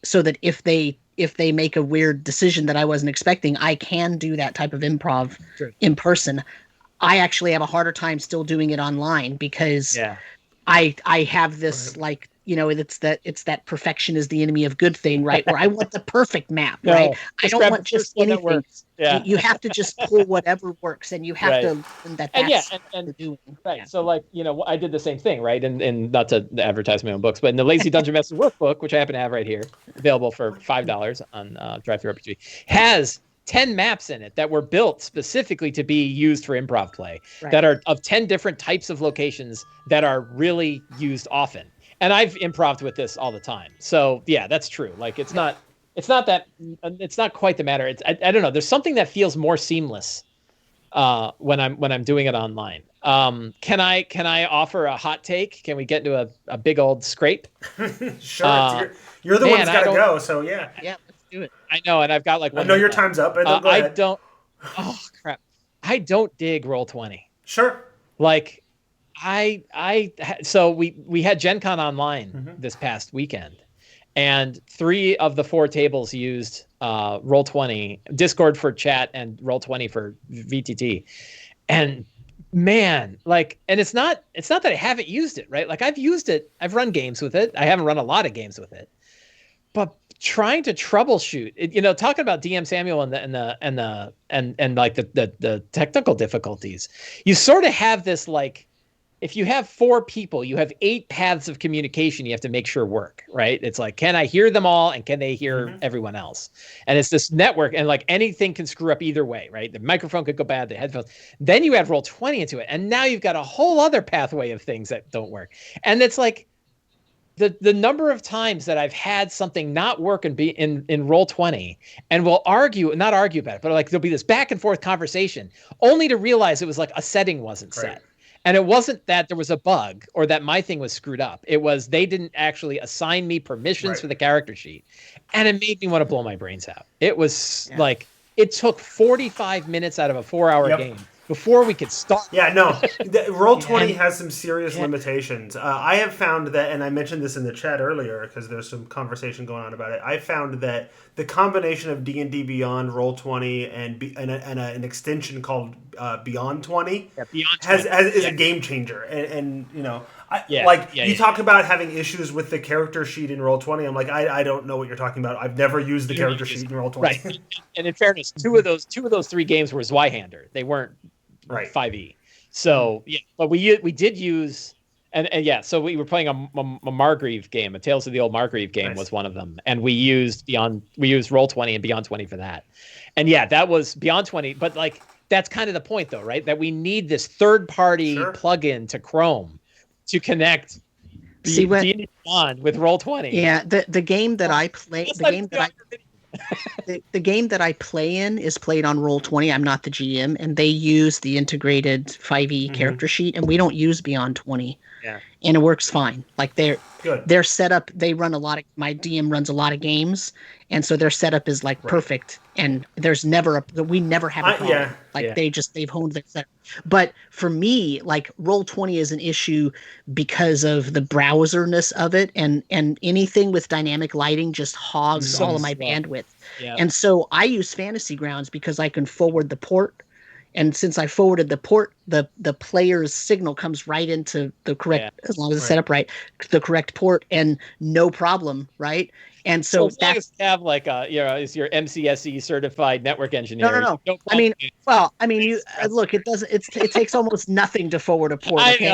so that if they make a weird decision that I wasn't expecting, I can do that type of improv in person. I actually have a harder time still doing it online because I have this like, it's that perfection is the enemy of good thing, right? Where I want the perfect map, right? I don't want just anything. You have to just pull whatever works, and you have to learn that's what you're doing. Right. So like, I did the same thing, right? And not to advertise my own books, but in the Lazy Dungeon Master Workbook, which I happen to have right here, available for $5 on DriveThruRPG, has 10 maps in it that were built specifically to be used for improv play, that are of 10 different types of locations that are really used often. And I've improved with this all the time. So yeah, that's true. Like it's not quite the matter. I don't know. There's something that feels more seamless when I'm doing it online. Can I offer a hot take? Can we get into a big old scrape? Sure. You're the one that's got to go. So yeah. Yeah. Do it. I know, and I've got like one. I know your time's up. Go ahead. Oh crap! I don't dig Roll20. Sure. Like, so we had Gen Con online this past weekend, and 3 of the 4 tables used Roll20, Discord for chat and Roll20 for VTT, and man, like, and it's not that I haven't used it, right? Like I've used it. I've run games with it. I haven't run a lot of games with it, but trying to troubleshoot it, talking about DM Samuel and like the technical difficulties, you sort of have this, like, if you have 4 people, you have 8 paths of communication you have to make sure work, right? It's like, can I hear them all and can they hear everyone else? And it's this network, and like anything can screw up either way, right? The microphone could go bad, the headphones. Then you add Roll20 into it, and now you've got a whole other pathway of things that don't work. And it's like, the number of times that I've had something not work and be in Roll20, and we'll not argue about it, but like there'll be this back and forth conversation, only to realize it was like a setting wasn't set. And it wasn't that there was a bug or that my thing was screwed up. It was they didn't actually assign me permissions for the character sheet. And it made me want to blow my brains out. It was like, it took 45 minutes out of a 4-hour game before we could start. Yeah, no. Roll20 has some serious limitations. I have found that, and I mentioned this in the chat earlier because there's some conversation going on about it. I found that the combination of D&D Beyond, Roll20, and an extension called Beyond 20 Beyond 20. is a game changer. And you know, you talk about having issues with the character sheet in Roll20. I'm like, I don't know what you're talking about. I've never used the character sheet in Roll20. Right. And in fairness, two of those 3 games were Zweihander. They weren't 5e. So but we did use and yeah. So we were playing a Margrave game, a Tales of the Old Margrave game was one of them, and we used Roll20 and Beyond 20 for that. And yeah, that was Beyond 20. But like that's kind of the point, though, right? That we need this third-party plugin to Chrome to connect. Beyond with Roll20. Yeah, the game that I play, the game that I play in is played on Roll20. I'm not the GM, and they use the integrated 5e character sheet, and we don't use Beyond 20. Yeah, and it works fine. Like good. Their setup, they run my DM runs a lot of games, and so their setup is like perfect. And there's never we never have a problem. They've honed their setup. But for me, like Roll20 is an issue because of the browserness of it, and anything with dynamic lighting just hogs all of my bandwidth. Yeah. And so I use Fantasy Grounds because I can forward the port. And since I forwarded the port, the player's signal comes right into the correct, as long as it's set up right, the correct port, and no problem, right? And so as long as you have like is your MCSE certified network engineer. No. I mean, you look. It doesn't. It takes almost nothing to forward a port. Okay?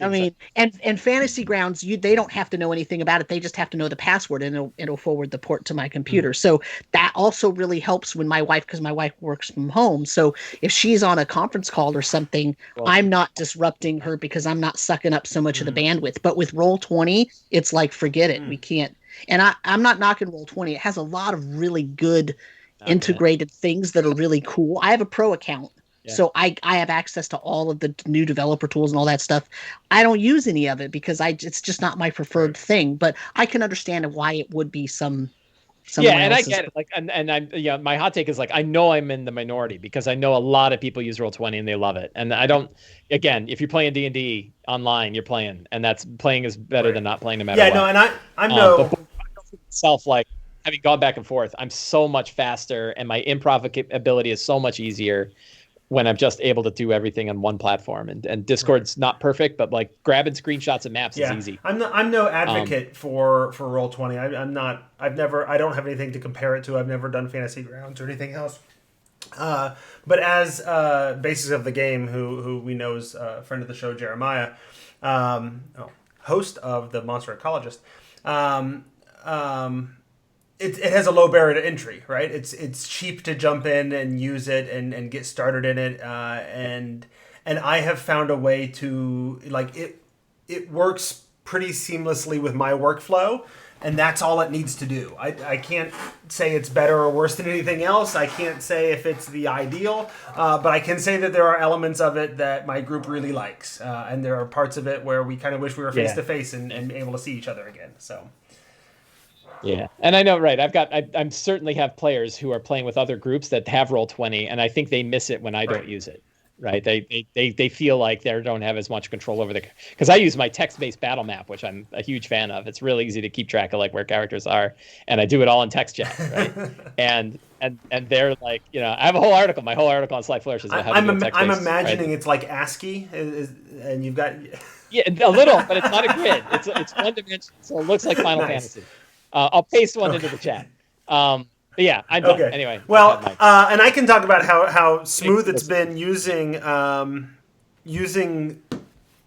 I mean, and Fantasy Grounds, they don't have to know anything about it. They just have to know the password, and it'll forward the port to my computer. Mm-hmm. So that also really helps when because my wife works from home. So if she's on a conference call or something, I'm not disrupting her because I'm not sucking up so much of the bandwidth. But with Roll20, it's like forget it. We can't. And I'm not knocking Roll20. It has a lot of really good integrated things that are really cool. I have a pro account, so I have access to all of the new developer tools and all that stuff. I don't use any of it because it's just not my preferred thing. But I can understand why it would be some. And I get it. Like, and I'm my hot take is like I know I'm in the minority because I know a lot of people use Roll20 and they love it. And I don't. Again, if you're playing D&D online, you're playing, and that's playing is better than not playing no matter what. Yeah, no, and I'm no. But itself, like having gone back and forth, I'm so much faster, and my improv ability is so much easier when I'm just able to do everything on one platform. And Discord's not perfect, but like grabbing screenshots of maps is easy. I'm no advocate for Roll20. I'm not. I don't have anything to compare it to. I've never done Fantasy Grounds or anything else. But as basis of the game, who we know is a friend of the show, Jeremiah, host of the Monster Ecologist, it has a low barrier to entry, right? It's cheap to jump in and use it and get started in it, and I have found a way to like it. It works pretty seamlessly with my workflow. And that's all it needs to do. I can't say it's better or worse than anything else. I can't say if it's the ideal, but I can say that there are elements of it that my group really likes. And there are parts of it where we kind of wish we were face-to-face and able to see each other again. So. Yeah, and I know, right? I certainly have players who are playing with other groups that have Roll20, and I think they miss it when I don't use it. Right, they feel like they don't have as much control over because I use my text-based battle map, which I'm a huge fan of. It's really easy to keep track of like where characters are, and I do it all in text chat, right? and they're like, I have a whole article. My whole article on Sly Flourish is about how to do text-based. I'm imagining it's like ASCII, and you've got a little, but it's not a grid. It's one dimension, so it looks like Final Fantasy. I'll paste one into the chat. But yeah, I'm done. Anyway. Well, and I can talk about how smooth it's been using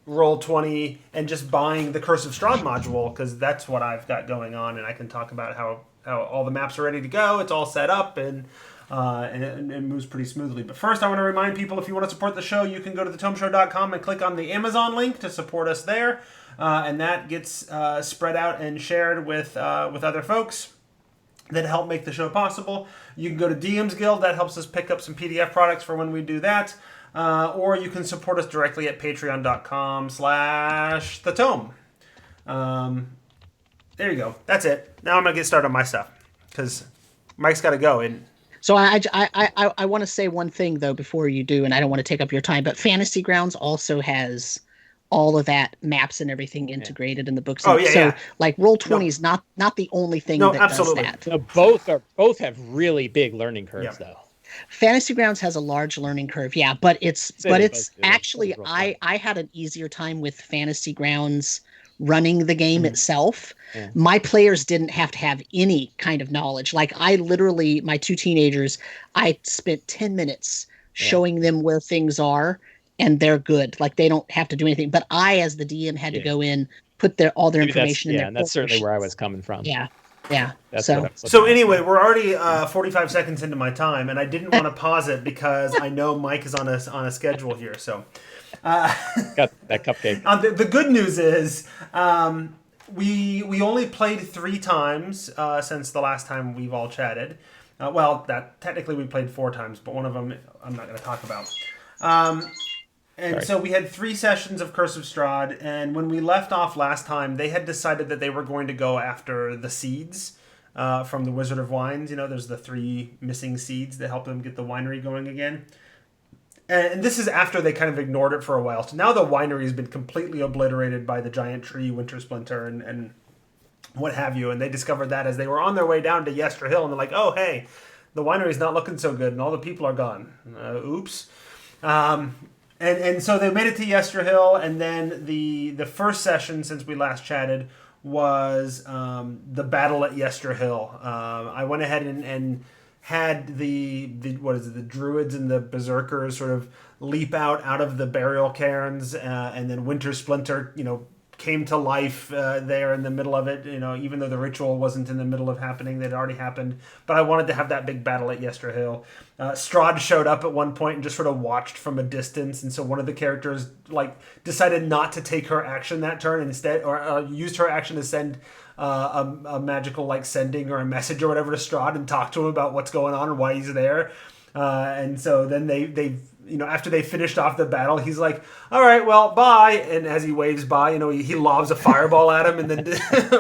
Roll20 and just buying the Curse of Strahd module, because that's what I've got going on, and I can talk about how all the maps are ready to go. It's all set up and it moves pretty smoothly. But first, I want to remind people, if you want to support the show, you can go to thetomeshow.com and click on the Amazon link to support us there, and that gets spread out and shared with other folks that help make the show possible. You can go to DM's Guild. That helps us pick up some PDF products for when we do that. Or you can support us directly at patreon.com/thetome. There you go. That's it. Now I'm going to get started on my stuff, because Mike's got to go. And so I want to say one thing, though, before you do, and I don't want to take up your time, but Fantasy Grounds also has all of that maps and everything integrated in the books. So like Roll20 is not the only thing that absolutely. does that. No, both have really big learning curves though. Fantasy Grounds has a large learning curve, yeah, but Say they both do. actually It's real fun. I had an easier time with Fantasy Grounds running the game itself. Yeah. My players didn't have to have any kind of knowledge. Like I literally, my two teenagers, I spent 10 minutes showing them where things are and they're good. Like they don't have to do anything. But I, as the DM, had to go in, put all their Maybe that's information in there. and that's certainly where I was coming from. Yeah. Yeah. That's so what I was So looking at. anyway, we're already 45 seconds into my time, and I didn't want to pause it because I know Mike is on a schedule here. So Got that cupcake. the good news is we only played 3 times since the last time we've all chatted. Well, that technically we played 4 times, but one of them I'm not going to talk about. And Sorry. so we had 3 sessions of Curse of Strahd, and when we left off last time, they had decided that they were going to go after the seeds from the Wizard of Wines. You know, there's the 3 missing seeds that help them get the winery going again. And this is after they kind of ignored it for a while. So now the winery has been completely obliterated by the giant tree, Winter Splinter, and what have you. And they discovered that as they were on their way down to Yester Hill, and they're like, oh, hey, the winery's not looking so good, and all the people are gone. Oops. And so they made it to Yester Hill, and then the first session since we last chatted was the battle at Yester Hill. I went ahead and had the druids and the berserkers sort of leap out of the burial cairns, and then Winter Splinter, came to life there in the middle of it, even though the ritual wasn't in the middle of happening, that had already happened. But I wanted to have that big battle at Yester Hill. Strahd showed up at one point and just sort of watched from a distance, and so one of the characters decided not to take her action that turn instead, or used her action to send a magical sending or a message or whatever to Strahd and talk to him about what's going on and why he's there. And so then they after they finished off the battle, he's like, all right, well, bye. And as he waves bye, he lobs a fireball at him and then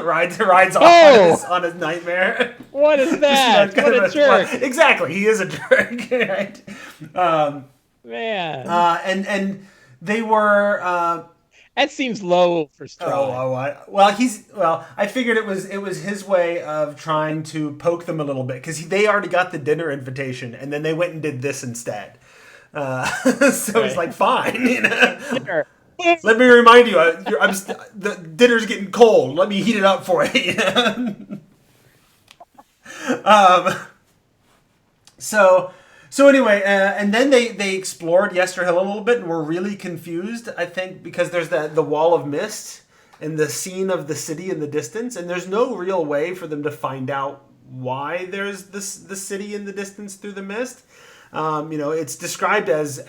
rides off on his nightmare. What is that? What a jerk. Exactly. He is a jerk. Right? Man. And they were... that seems low for Strahd. I figured it was his way of trying to poke them a little bit, because they already got the dinner invitation, and then they went and did this instead. So he's like, fine, Dinner. Let me remind you, the dinner's getting cold. Let me heat it up for you. So anyway, and then they explored Yester Hill a little bit and were really confused, I think, because there's the wall of mist and the scene of the city in the distance, and there's no real way for them to find out why there's the city in the distance through the mist. It's described as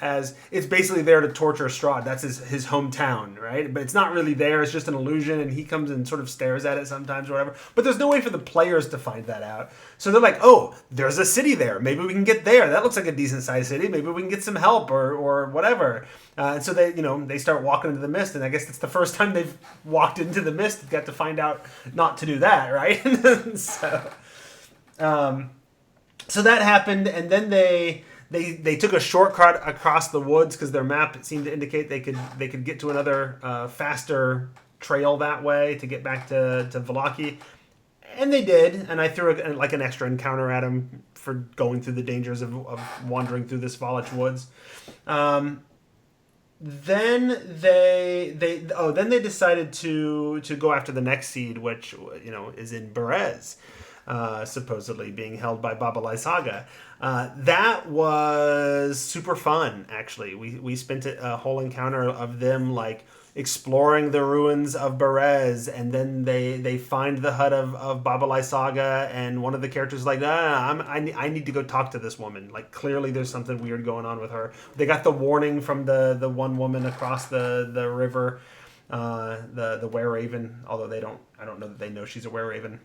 it's basically there to torture Strahd. That's his hometown, right? But it's not really there. It's just an illusion, and he comes and sort of stares at it sometimes or whatever. But there's no way for the players to find that out. So they're like, oh, there's a city there. Maybe we can get there. That looks like a decent-sized city. Maybe we can get some help or whatever. And so they start walking into the mist, and I guess it's the first time they've walked into the mist and got to find out not to do that, right? So that happened, and then they took a shortcut across the woods because their map seemed to indicate they could get to another faster trail that way to get back to Vallaki. And they did, and I threw an extra encounter at them for going through the dangers of wandering through this Valach woods. Then they decided to go after the next seed, which is in Berez. Supposedly being held by Baba Lysaga. That was super fun, actually. We spent a whole encounter of them exploring the ruins of Berez, and then they find the hut of Baba Lysaga, and one of the characters is like, I need to go talk to this woman. Clearly there's something weird going on with her. They got the warning from the one woman across the river, the Were-Raven, although I don't know that they know she's a Were-Raven.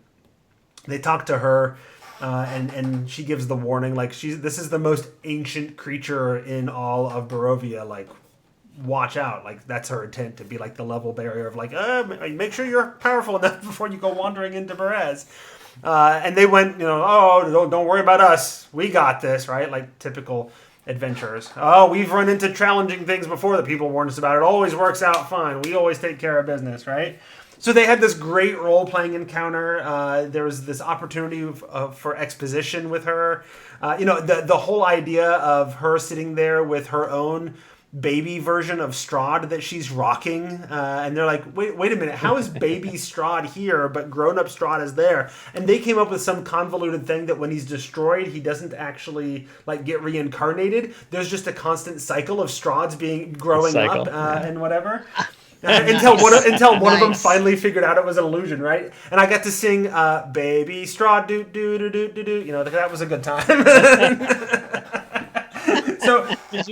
They talk to her, and she gives the warning, this is the most ancient creature in all of Barovia, watch out. That's her intent, to be the level barrier of make sure you're powerful enough before you go wandering into Berez. And they went, don't worry about us. We got this, right? Typical adventurers. Oh, we've run into challenging things before that people warned us about. It always works out fine. We always take care of business, right? So they had this great role-playing encounter. There was this opportunity for exposition with her. The whole idea of her sitting there with her own baby version of Strahd that she's rocking, and they're like, wait a minute, how is baby Strahd here but grown-up Strahd is there? And they came up with some convoluted thing that when he's destroyed, he doesn't actually like get reincarnated. There's just a constant cycle of Strahds growing up and whatever. Until one of them finally figured out it was an illusion, right? And I got to sing "Baby Strahd," do do do do do do. That was a good time. So,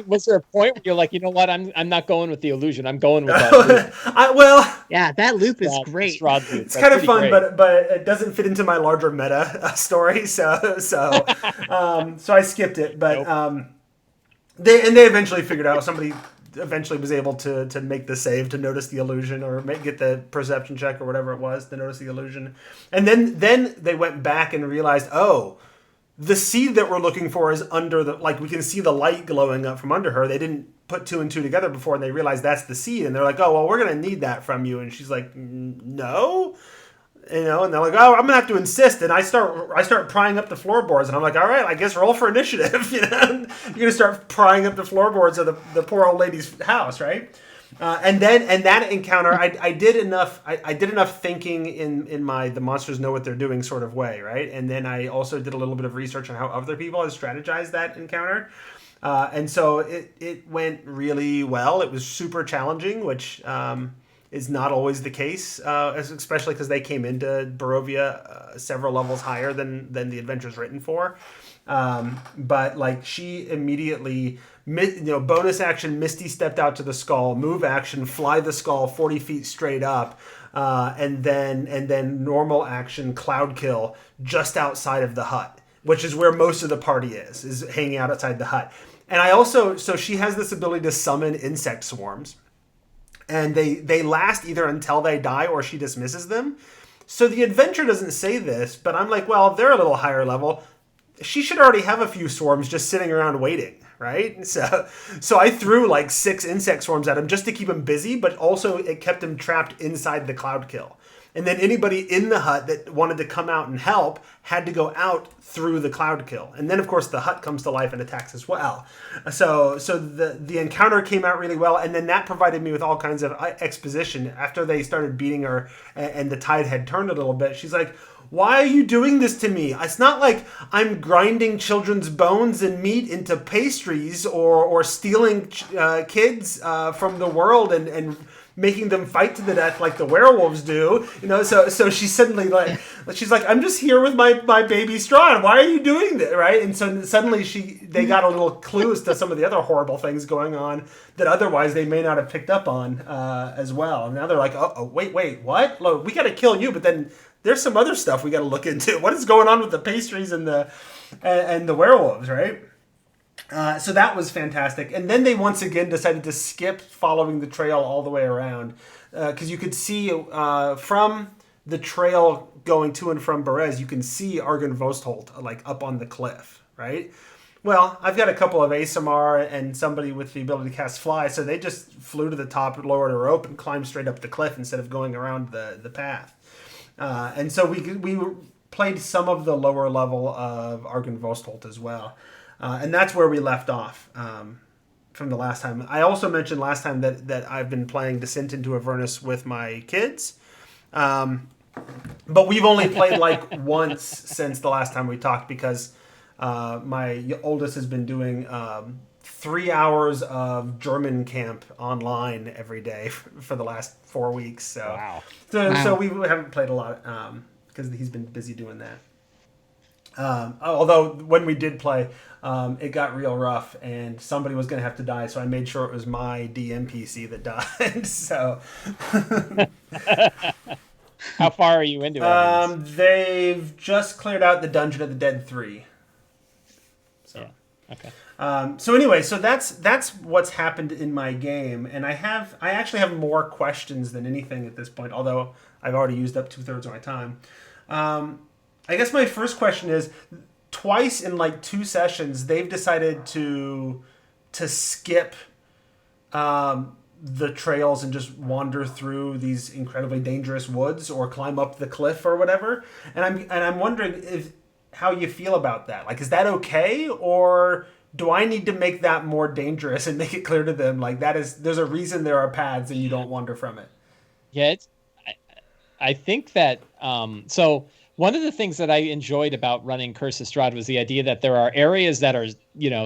was there a point where you're like, you know what? I'm not going with the illusion. I'm going with that loop. Yeah, that loop is great. It's kind of fun, but it doesn't fit into my larger meta story. So I skipped it. But they eventually figured out. Somebody eventually was able to make the save to notice the illusion, or get the perception check or whatever it was to notice the illusion. And then they went back and realized, the seed that we're looking for is under we can see the light glowing up from under her. They didn't put 2 and 2 together before, and they realized that's the seed. And they're like, oh, well, we're going to need that from you. And she's like, no. And they're like, oh, I'm going to have to insist. And I start prying up the floorboards. And I'm like, all right, I guess roll for initiative. You're going to start prying up the floorboards of the poor old lady's house, right? And that encounter, I did enough thinking in my the monsters know what they're doing sort of way, right? And then I also did a little bit of research on how other people had strategized that encounter, and so it went really well. It was super challenging, which is not always the case, especially because they came into Barovia several levels higher than the adventure's written for. But she immediately, bonus action, Misty stepped out to the skull, move action, fly the skull 40 feet straight up, and then normal action, cloud kill just outside of the hut, which is where most of the party is hanging out outside the hut. And so she has this ability to summon insect swarms, and they last either until they die or she dismisses them. So the adventure doesn't say this, but I'm like, well, they're a little higher level. She should already have a few swarms just sitting around waiting, right? So I threw 6 insect swarms at him just to keep him busy, but also it kept him trapped inside the cloud kill. And then anybody in the hut that wanted to come out and help had to go out through the cloud kill. And then, of course, the hut comes to life and attacks as well. So the encounter came out really well, and then that provided me with all kinds of exposition. After they started beating her and the tide had turned a little bit, she's like, why are you doing this to me? It's not like I'm grinding children's bones and meat into pastries or stealing kids from the world and making them fight to the death like the werewolves do. So she's suddenly she's like, I'm just here with my baby Strahd. Why are you doing this, right? And so suddenly they got a little clues to some of the other horrible things going on that otherwise they may not have picked up on as well. And now they're like, oh, wait, what? Look, we got to kill you, but then there's some other stuff we got to look into. What is going on with the pastries and the werewolves, right? So that was fantastic. And then they once again decided to skip following the trail all the way around, because you could see from the trail going to and from Berez, you can see Argon Vostholt up on the cliff, right? Well, I've got a couple of ASMR and somebody with the ability to cast fly, so they just flew to the top, lowered a rope, and climbed straight up the cliff instead of going around the path. And so we played some of the lower level of Argon Vostholt as well. And that's where we left off from the last time. I also mentioned last time that I've been playing Descent into Avernus with my kids. But we've only played once since the last time we talked, because my oldest has been doing 3 hours of German camp online every day for the last 4 weeks. So, wow. So we haven't played a lot because he's been busy doing that. Although when we did play, it got real rough and somebody was going to have to die, so I made sure it was my DM PC that died. So, how far are you into it? They've just cleared out the Dungeon of the Dead 3. So, yeah. Okay. So anyway, so that's what's happened in my game, and I actually have more questions than anything at this point. Although I've already used up 2/3 of my time. I guess my first question is, twice in 2 sessions, they've decided to skip the trails and just wander through these incredibly dangerous woods or climb up the cliff or whatever. And I'm wondering if how you feel about that. Like, is that okay, or do I need to make that more dangerous and make it clear to them like there's a reason there are paths and you don't wander from it? Yeah, I think that so one of the things that I enjoyed about running Curse of Strahd was the idea that there are areas that are,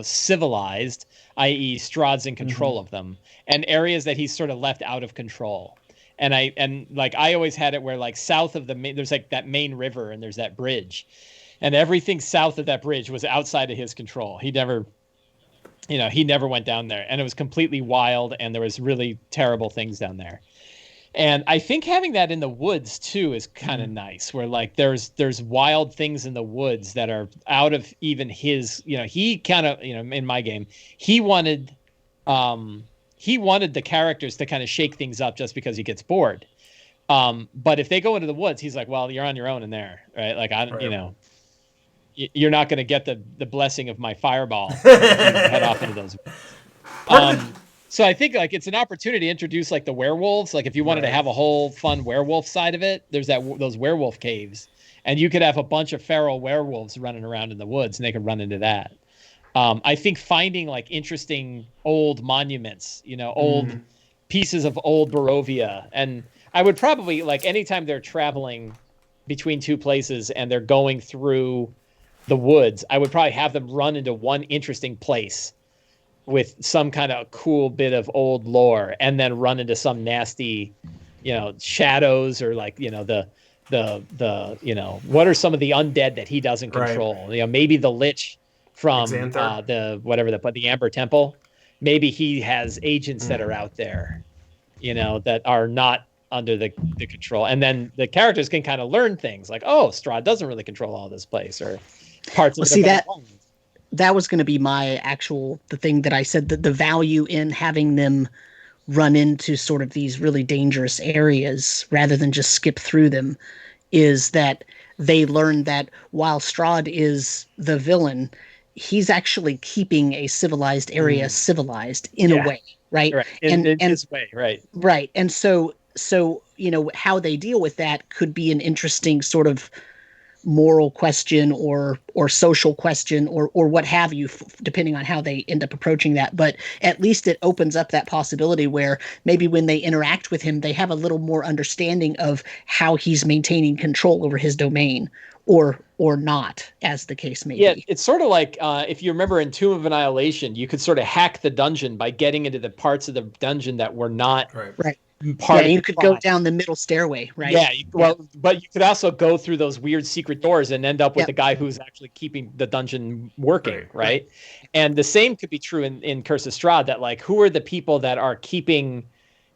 civilized, i.e. Strahd's in control of them, and areas that he's sort of left out of control. And I always had it where, like, south of the main, there's like that main river and there's that bridge, and everything south of that bridge was outside of his control. He never went down there, and it was completely wild, and there was really terrible things down there. And I think having that in the woods too is kind of nice, where like there's wild things in the woods that are out of even his, he kind of, in my game, he wanted the characters to kind of shake things up just because he gets bored. But if they go into the woods, he's like, well, you're on your own in there, right? Like, you're not going to get the blessing of my fireball if you head off into those. So I think, like, it's an opportunity to introduce, like, the werewolves. Like, if you wanted to have a whole fun werewolf side of it, there's those werewolf caves, and you could have a bunch of feral werewolves running around in the woods, and they could run into that. I think finding, like, interesting old monuments, old pieces of old Barovia, and I would probably, like, anytime they're traveling between two places and they're going through the woods, I would probably have them run into one interesting place with some kind of cool bit of old lore, and then run into some nasty, shadows, or like, the what are some of the undead that he doesn't control? Right. Maybe the Lich from the Amber Temple. Maybe he has agents that are out there, that are not under the control. And then the characters can kind of learn things like, oh, Strahd doesn't really control all this place, or parts of that was going to be the thing that I said, that the value in having them run into sort of these really dangerous areas rather than just skip through them is that they learn that while Strahd is the villain, he's actually keeping a civilized area civilized in a way, right? In his way, right. Right. And so how they deal with that could be an interesting sort of moral question or social question or what have you, depending on how they end up approaching that. But at least it opens up that possibility where maybe when they interact with him, they have a little more understanding of how he's maintaining control over his domain, or not, as the case may be. Yeah, it's sort of like if you remember in Tomb of Annihilation, you could sort of hack the dungeon by getting into the parts of the dungeon that were not right. You could go down the middle stairway, right? Yeah, but you could also go through those weird secret doors and end up with the guy who's actually keeping the dungeon working, right? And the same could be true in Curse of Strahd, that, like, who are the people that are keeping,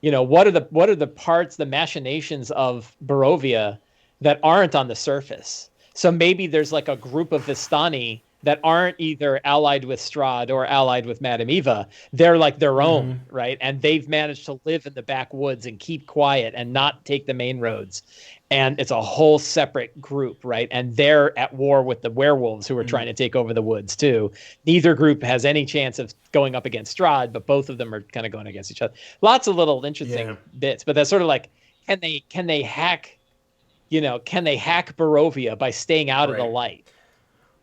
what are the parts, the machinations of Barovia that aren't on the surface? So maybe there's like a group of Vistani that aren't either allied with Strahd or allied with Madame Eva. They're like their own, right? And they've managed to live in the backwoods and keep quiet and not take the main roads. And it's a whole separate group, right? And they're at war with the werewolves who are trying to take over the woods too. Neither group has any chance of going up against Strahd, but both of them are kind of going against each other. Lots of little interesting bits, but that's sort of like, can they hack Barovia by staying out of the light?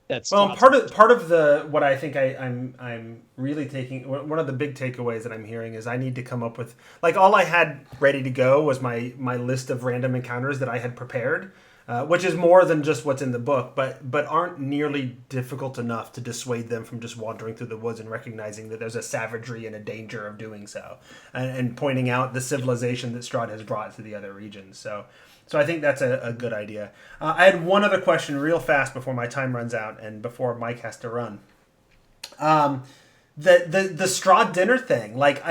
That's part of the what I think I'm really taking, one of the big takeaways that I'm hearing is I need to come up with, like, all I had ready to go was my list of random encounters that I had prepared, which is more than just what's in the book, but aren't nearly difficult enough to dissuade them from just wandering through the woods and recognizing that there's a savagery and a danger of doing so, and pointing out the civilization that Strahd has brought to the other regions. So I think that's a good idea. I had one other question real fast before my time runs out and before Mike has to run. The Strahd dinner thing, like,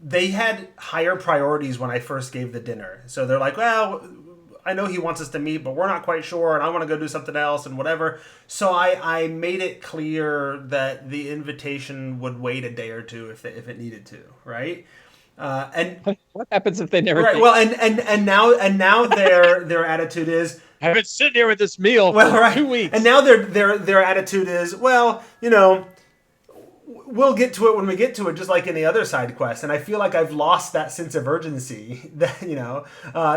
they had higher priorities when I first gave the dinner. So they're like, well, I know he wants us to meet, but we're not quite sure, and I want to go do something else and whatever. So I made it clear that the invitation would wait a day or two if it needed to, right? And what happens if they never? Right. Well, and now their attitude is, I've been sitting here with this meal for 2 weeks, and now their attitude is, well, we'll get to it when we get to it, just like any other side quest. And I feel like I've lost that sense of urgency. That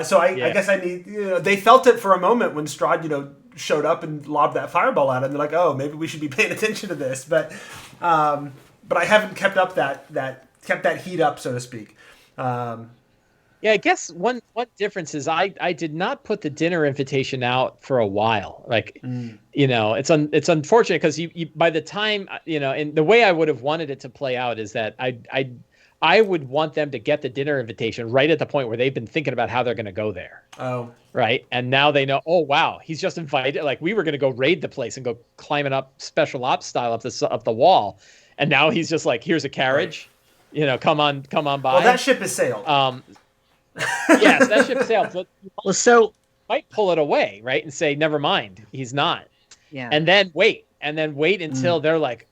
so I guess I need. They felt it for a moment when Strahd showed up and lobbed that fireball at him. They're like, oh, maybe we should be paying attention to this. But I haven't kept up that heat up, so to speak. Yeah, I guess one difference is I did not put the dinner invitation out for a while. Like, it's unfortunate because you by the time and the way I would have wanted it to play out is that I would want them to get the dinner invitation right at the point where they've been thinking about how they're going to go there. Oh, right, and now they know. Oh, wow, he's just invited. Like we were going to go raid the place and go climbing up special ops style up the wall, and now he's just like, here's a carriage, come on by. Well, that ship has sailed. Yes, that ship sailed. So Well, so might pull it away, right, and say, never mind, he's not. yeah, And then wait until they're like,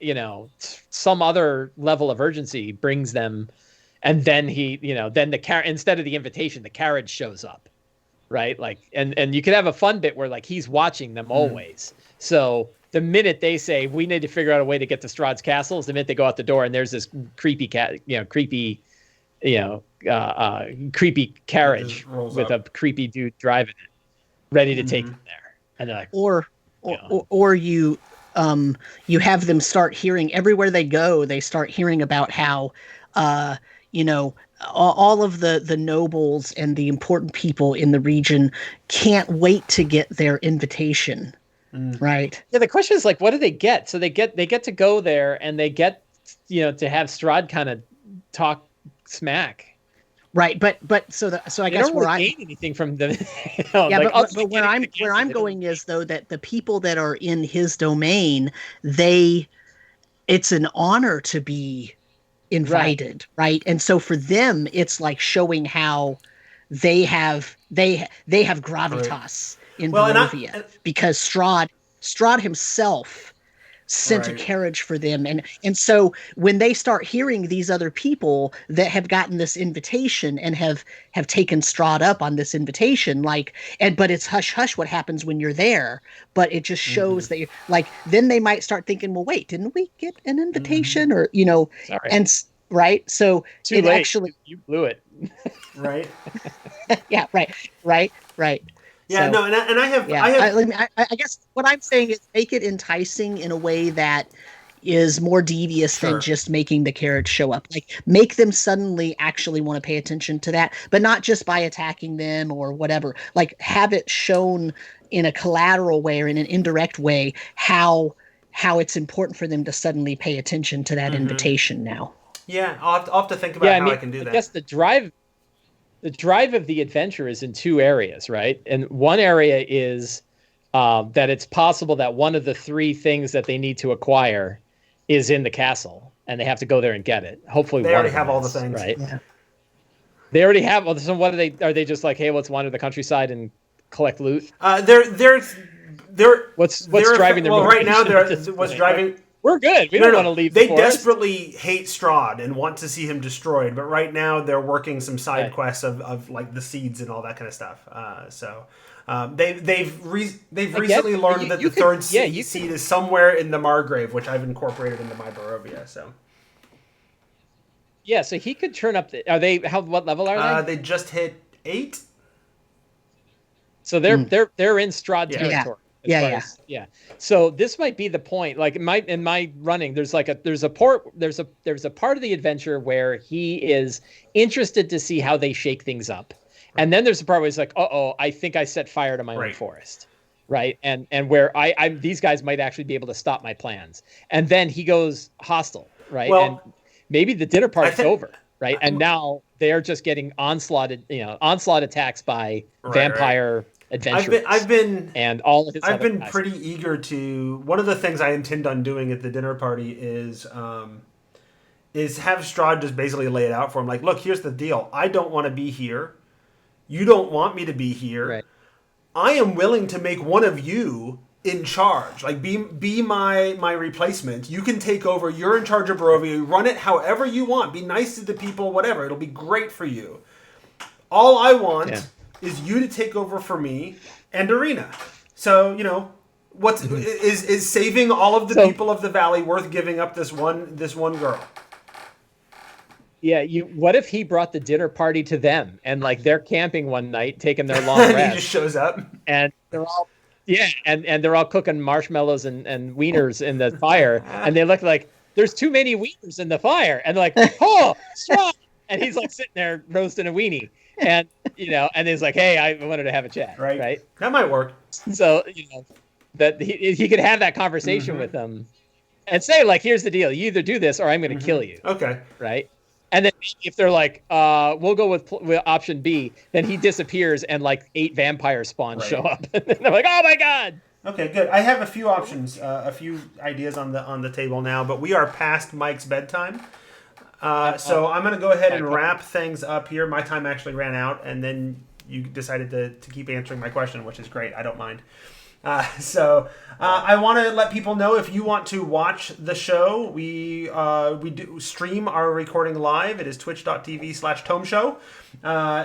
some other level of urgency brings them, and then then the instead of the invitation, the carriage shows up, right? Like, and you could have a fun bit where like he's watching them always. So the minute they say we need to figure out a way to get to Strahd's castle is the minute they go out the door, and there's this creepy creepy carriage with a creepy dude driving it, ready to take them there. And they're like, or you have them start hearing everywhere they go. They start hearing about how, all of the nobles and the important people in the region can't wait to get their invitation. Right. Yeah. The question is like, what do they get? So they get to go there, and they get, to have Strahd kind of talk smack. Right, but I guess don't really gain anything from the but where I'm going is though that the people that are in his domain, it's an honor to be invited, right? And so for them, it's like showing how they have gravitas in Barovia, because Strahd himself sent a carriage for them, and so when they start hearing these other people that have gotten this invitation and have taken Strahd up on this invitation, but it's hush hush what happens when you're there, but it just shows that then they might start thinking, well, wait, didn't we get an invitation? Or Sorry. And right, so too it late. actually You blew it. Right. Yeah, right. Yeah, So, no, and I have. I guess what I'm saying is make it enticing in a way that is more devious than just making the carriage show up. Like, make them suddenly actually want to pay attention to that, but not just by attacking them or whatever. Like, have it shown in a collateral way or in an indirect way how it's important for them to suddenly pay attention to that invitation now. Yeah, I'll have to think about how I can do that. I guess the drive of the adventure is in two areas, right? And one area is that it's possible that one of the three things that they need to acquire is in the castle, and they have to go there and get it. Hopefully, they already have all the things, right? Yeah. They already have. So what are they just like, hey, let's wander the countryside and collect loot? They're What's driving their well, right now motivation what's driving. We're good. We don't want to leave. They the forest. desperately hate Strahd and want to see him destroyed, but right now they're working some side quests of like the seeds and all that kind of stuff. They've recently learned that the third seed is somewhere in the Margrave, which I've incorporated into my Barovia. So yeah, so he could turn up. What level are they? They just hit 8. So they're in Strahd territory. Yeah. So this might be the point. Like in my running, there's a part of the adventure where he is interested to see how they shake things up, and then there's a part where he's like, I think I set fire to my own forest, right? And where I'm these guys might actually be able to stop my plans, and then he goes hostile, right? Well, and maybe the dinner party's over, right? And now they're just getting onslaught attacks by vampire. Adventurers. I've been pretty eager to. One of the things I intend on doing at the dinner party is have Strahd just basically lay it out for him. Like, look, here's the deal. I don't want to be here. You don't want me to be here. Right. I am willing to make one of you in charge. Like, be my replacement. You can take over. You're in charge of Barovia. Run it however you want. Be nice to the people. Whatever. It'll be great for you. All I want. is you to take over for me and Irina. So, What's is saving all of the So- people of the valley worth giving up this one girl? Yeah, what if he brought the dinner party to them and like they're camping one night, taking their long And he rest, just shows up. and they're all and they're all cooking marshmallows and wieners in the fire, and they look like there's too many wieners in the fire, and they're like, oh, strong, and he's like sitting there roasting a weenie, and and he's like, hey, I wanted to have a chat, right? That might work. So that he could have that conversation with them, and say like, here's the deal: you either do this or I'm going to kill you, Okay. right? And then if they're like, we'll go with option B, then he disappears and like 8 vampire spawns show up. And they're like, oh my God. Okay, good. I have a few options, a few ideas on the table now, but we are past Mike's bedtime. So I'm going to go ahead and wrap things up here. My time actually ran out, and then you decided to keep answering my question, which is great. I don't mind. I want to let people know, if you want to watch the show, we do stream our recording live. It is twitch.tv/tomeshow.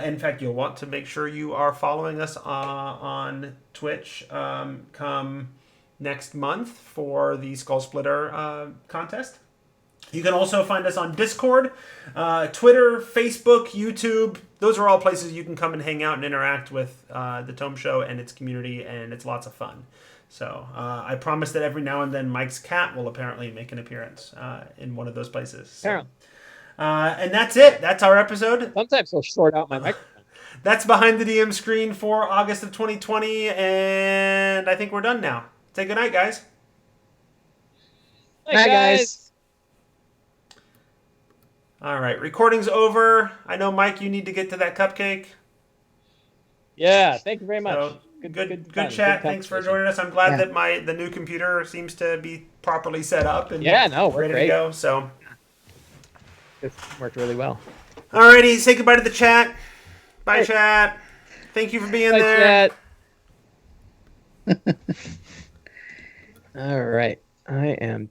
In fact, you'll want to make sure you are following us on Twitch come next month for the Skull Splitter contest. You can also find us on Discord, Twitter, Facebook, YouTube. Those are all places you can come and hang out and interact with the Tome Show and its community, and it's lots of fun. So I promise that every now and then Mike's cat will apparently make an appearance in one of those places. So, and that's it. That's our episode. Sometimes he'll short out my microphone. That's behind the DM screen for August of 2020, and I think we're done now. Say goodnight, guys. Hi, guys. All right, recording's over. I know, Mike, you need to get to that cupcake. Yeah, thank you very much. So, good fun. chat. Good Thanks for conversation. joining us. I'm glad that the new computer seems to be properly set up and we're ready great. to go. So, It worked really well. alrighty, say goodbye to the chat. Bye, Hey. chat. Thank you for being Bye, there. chat. All right, I am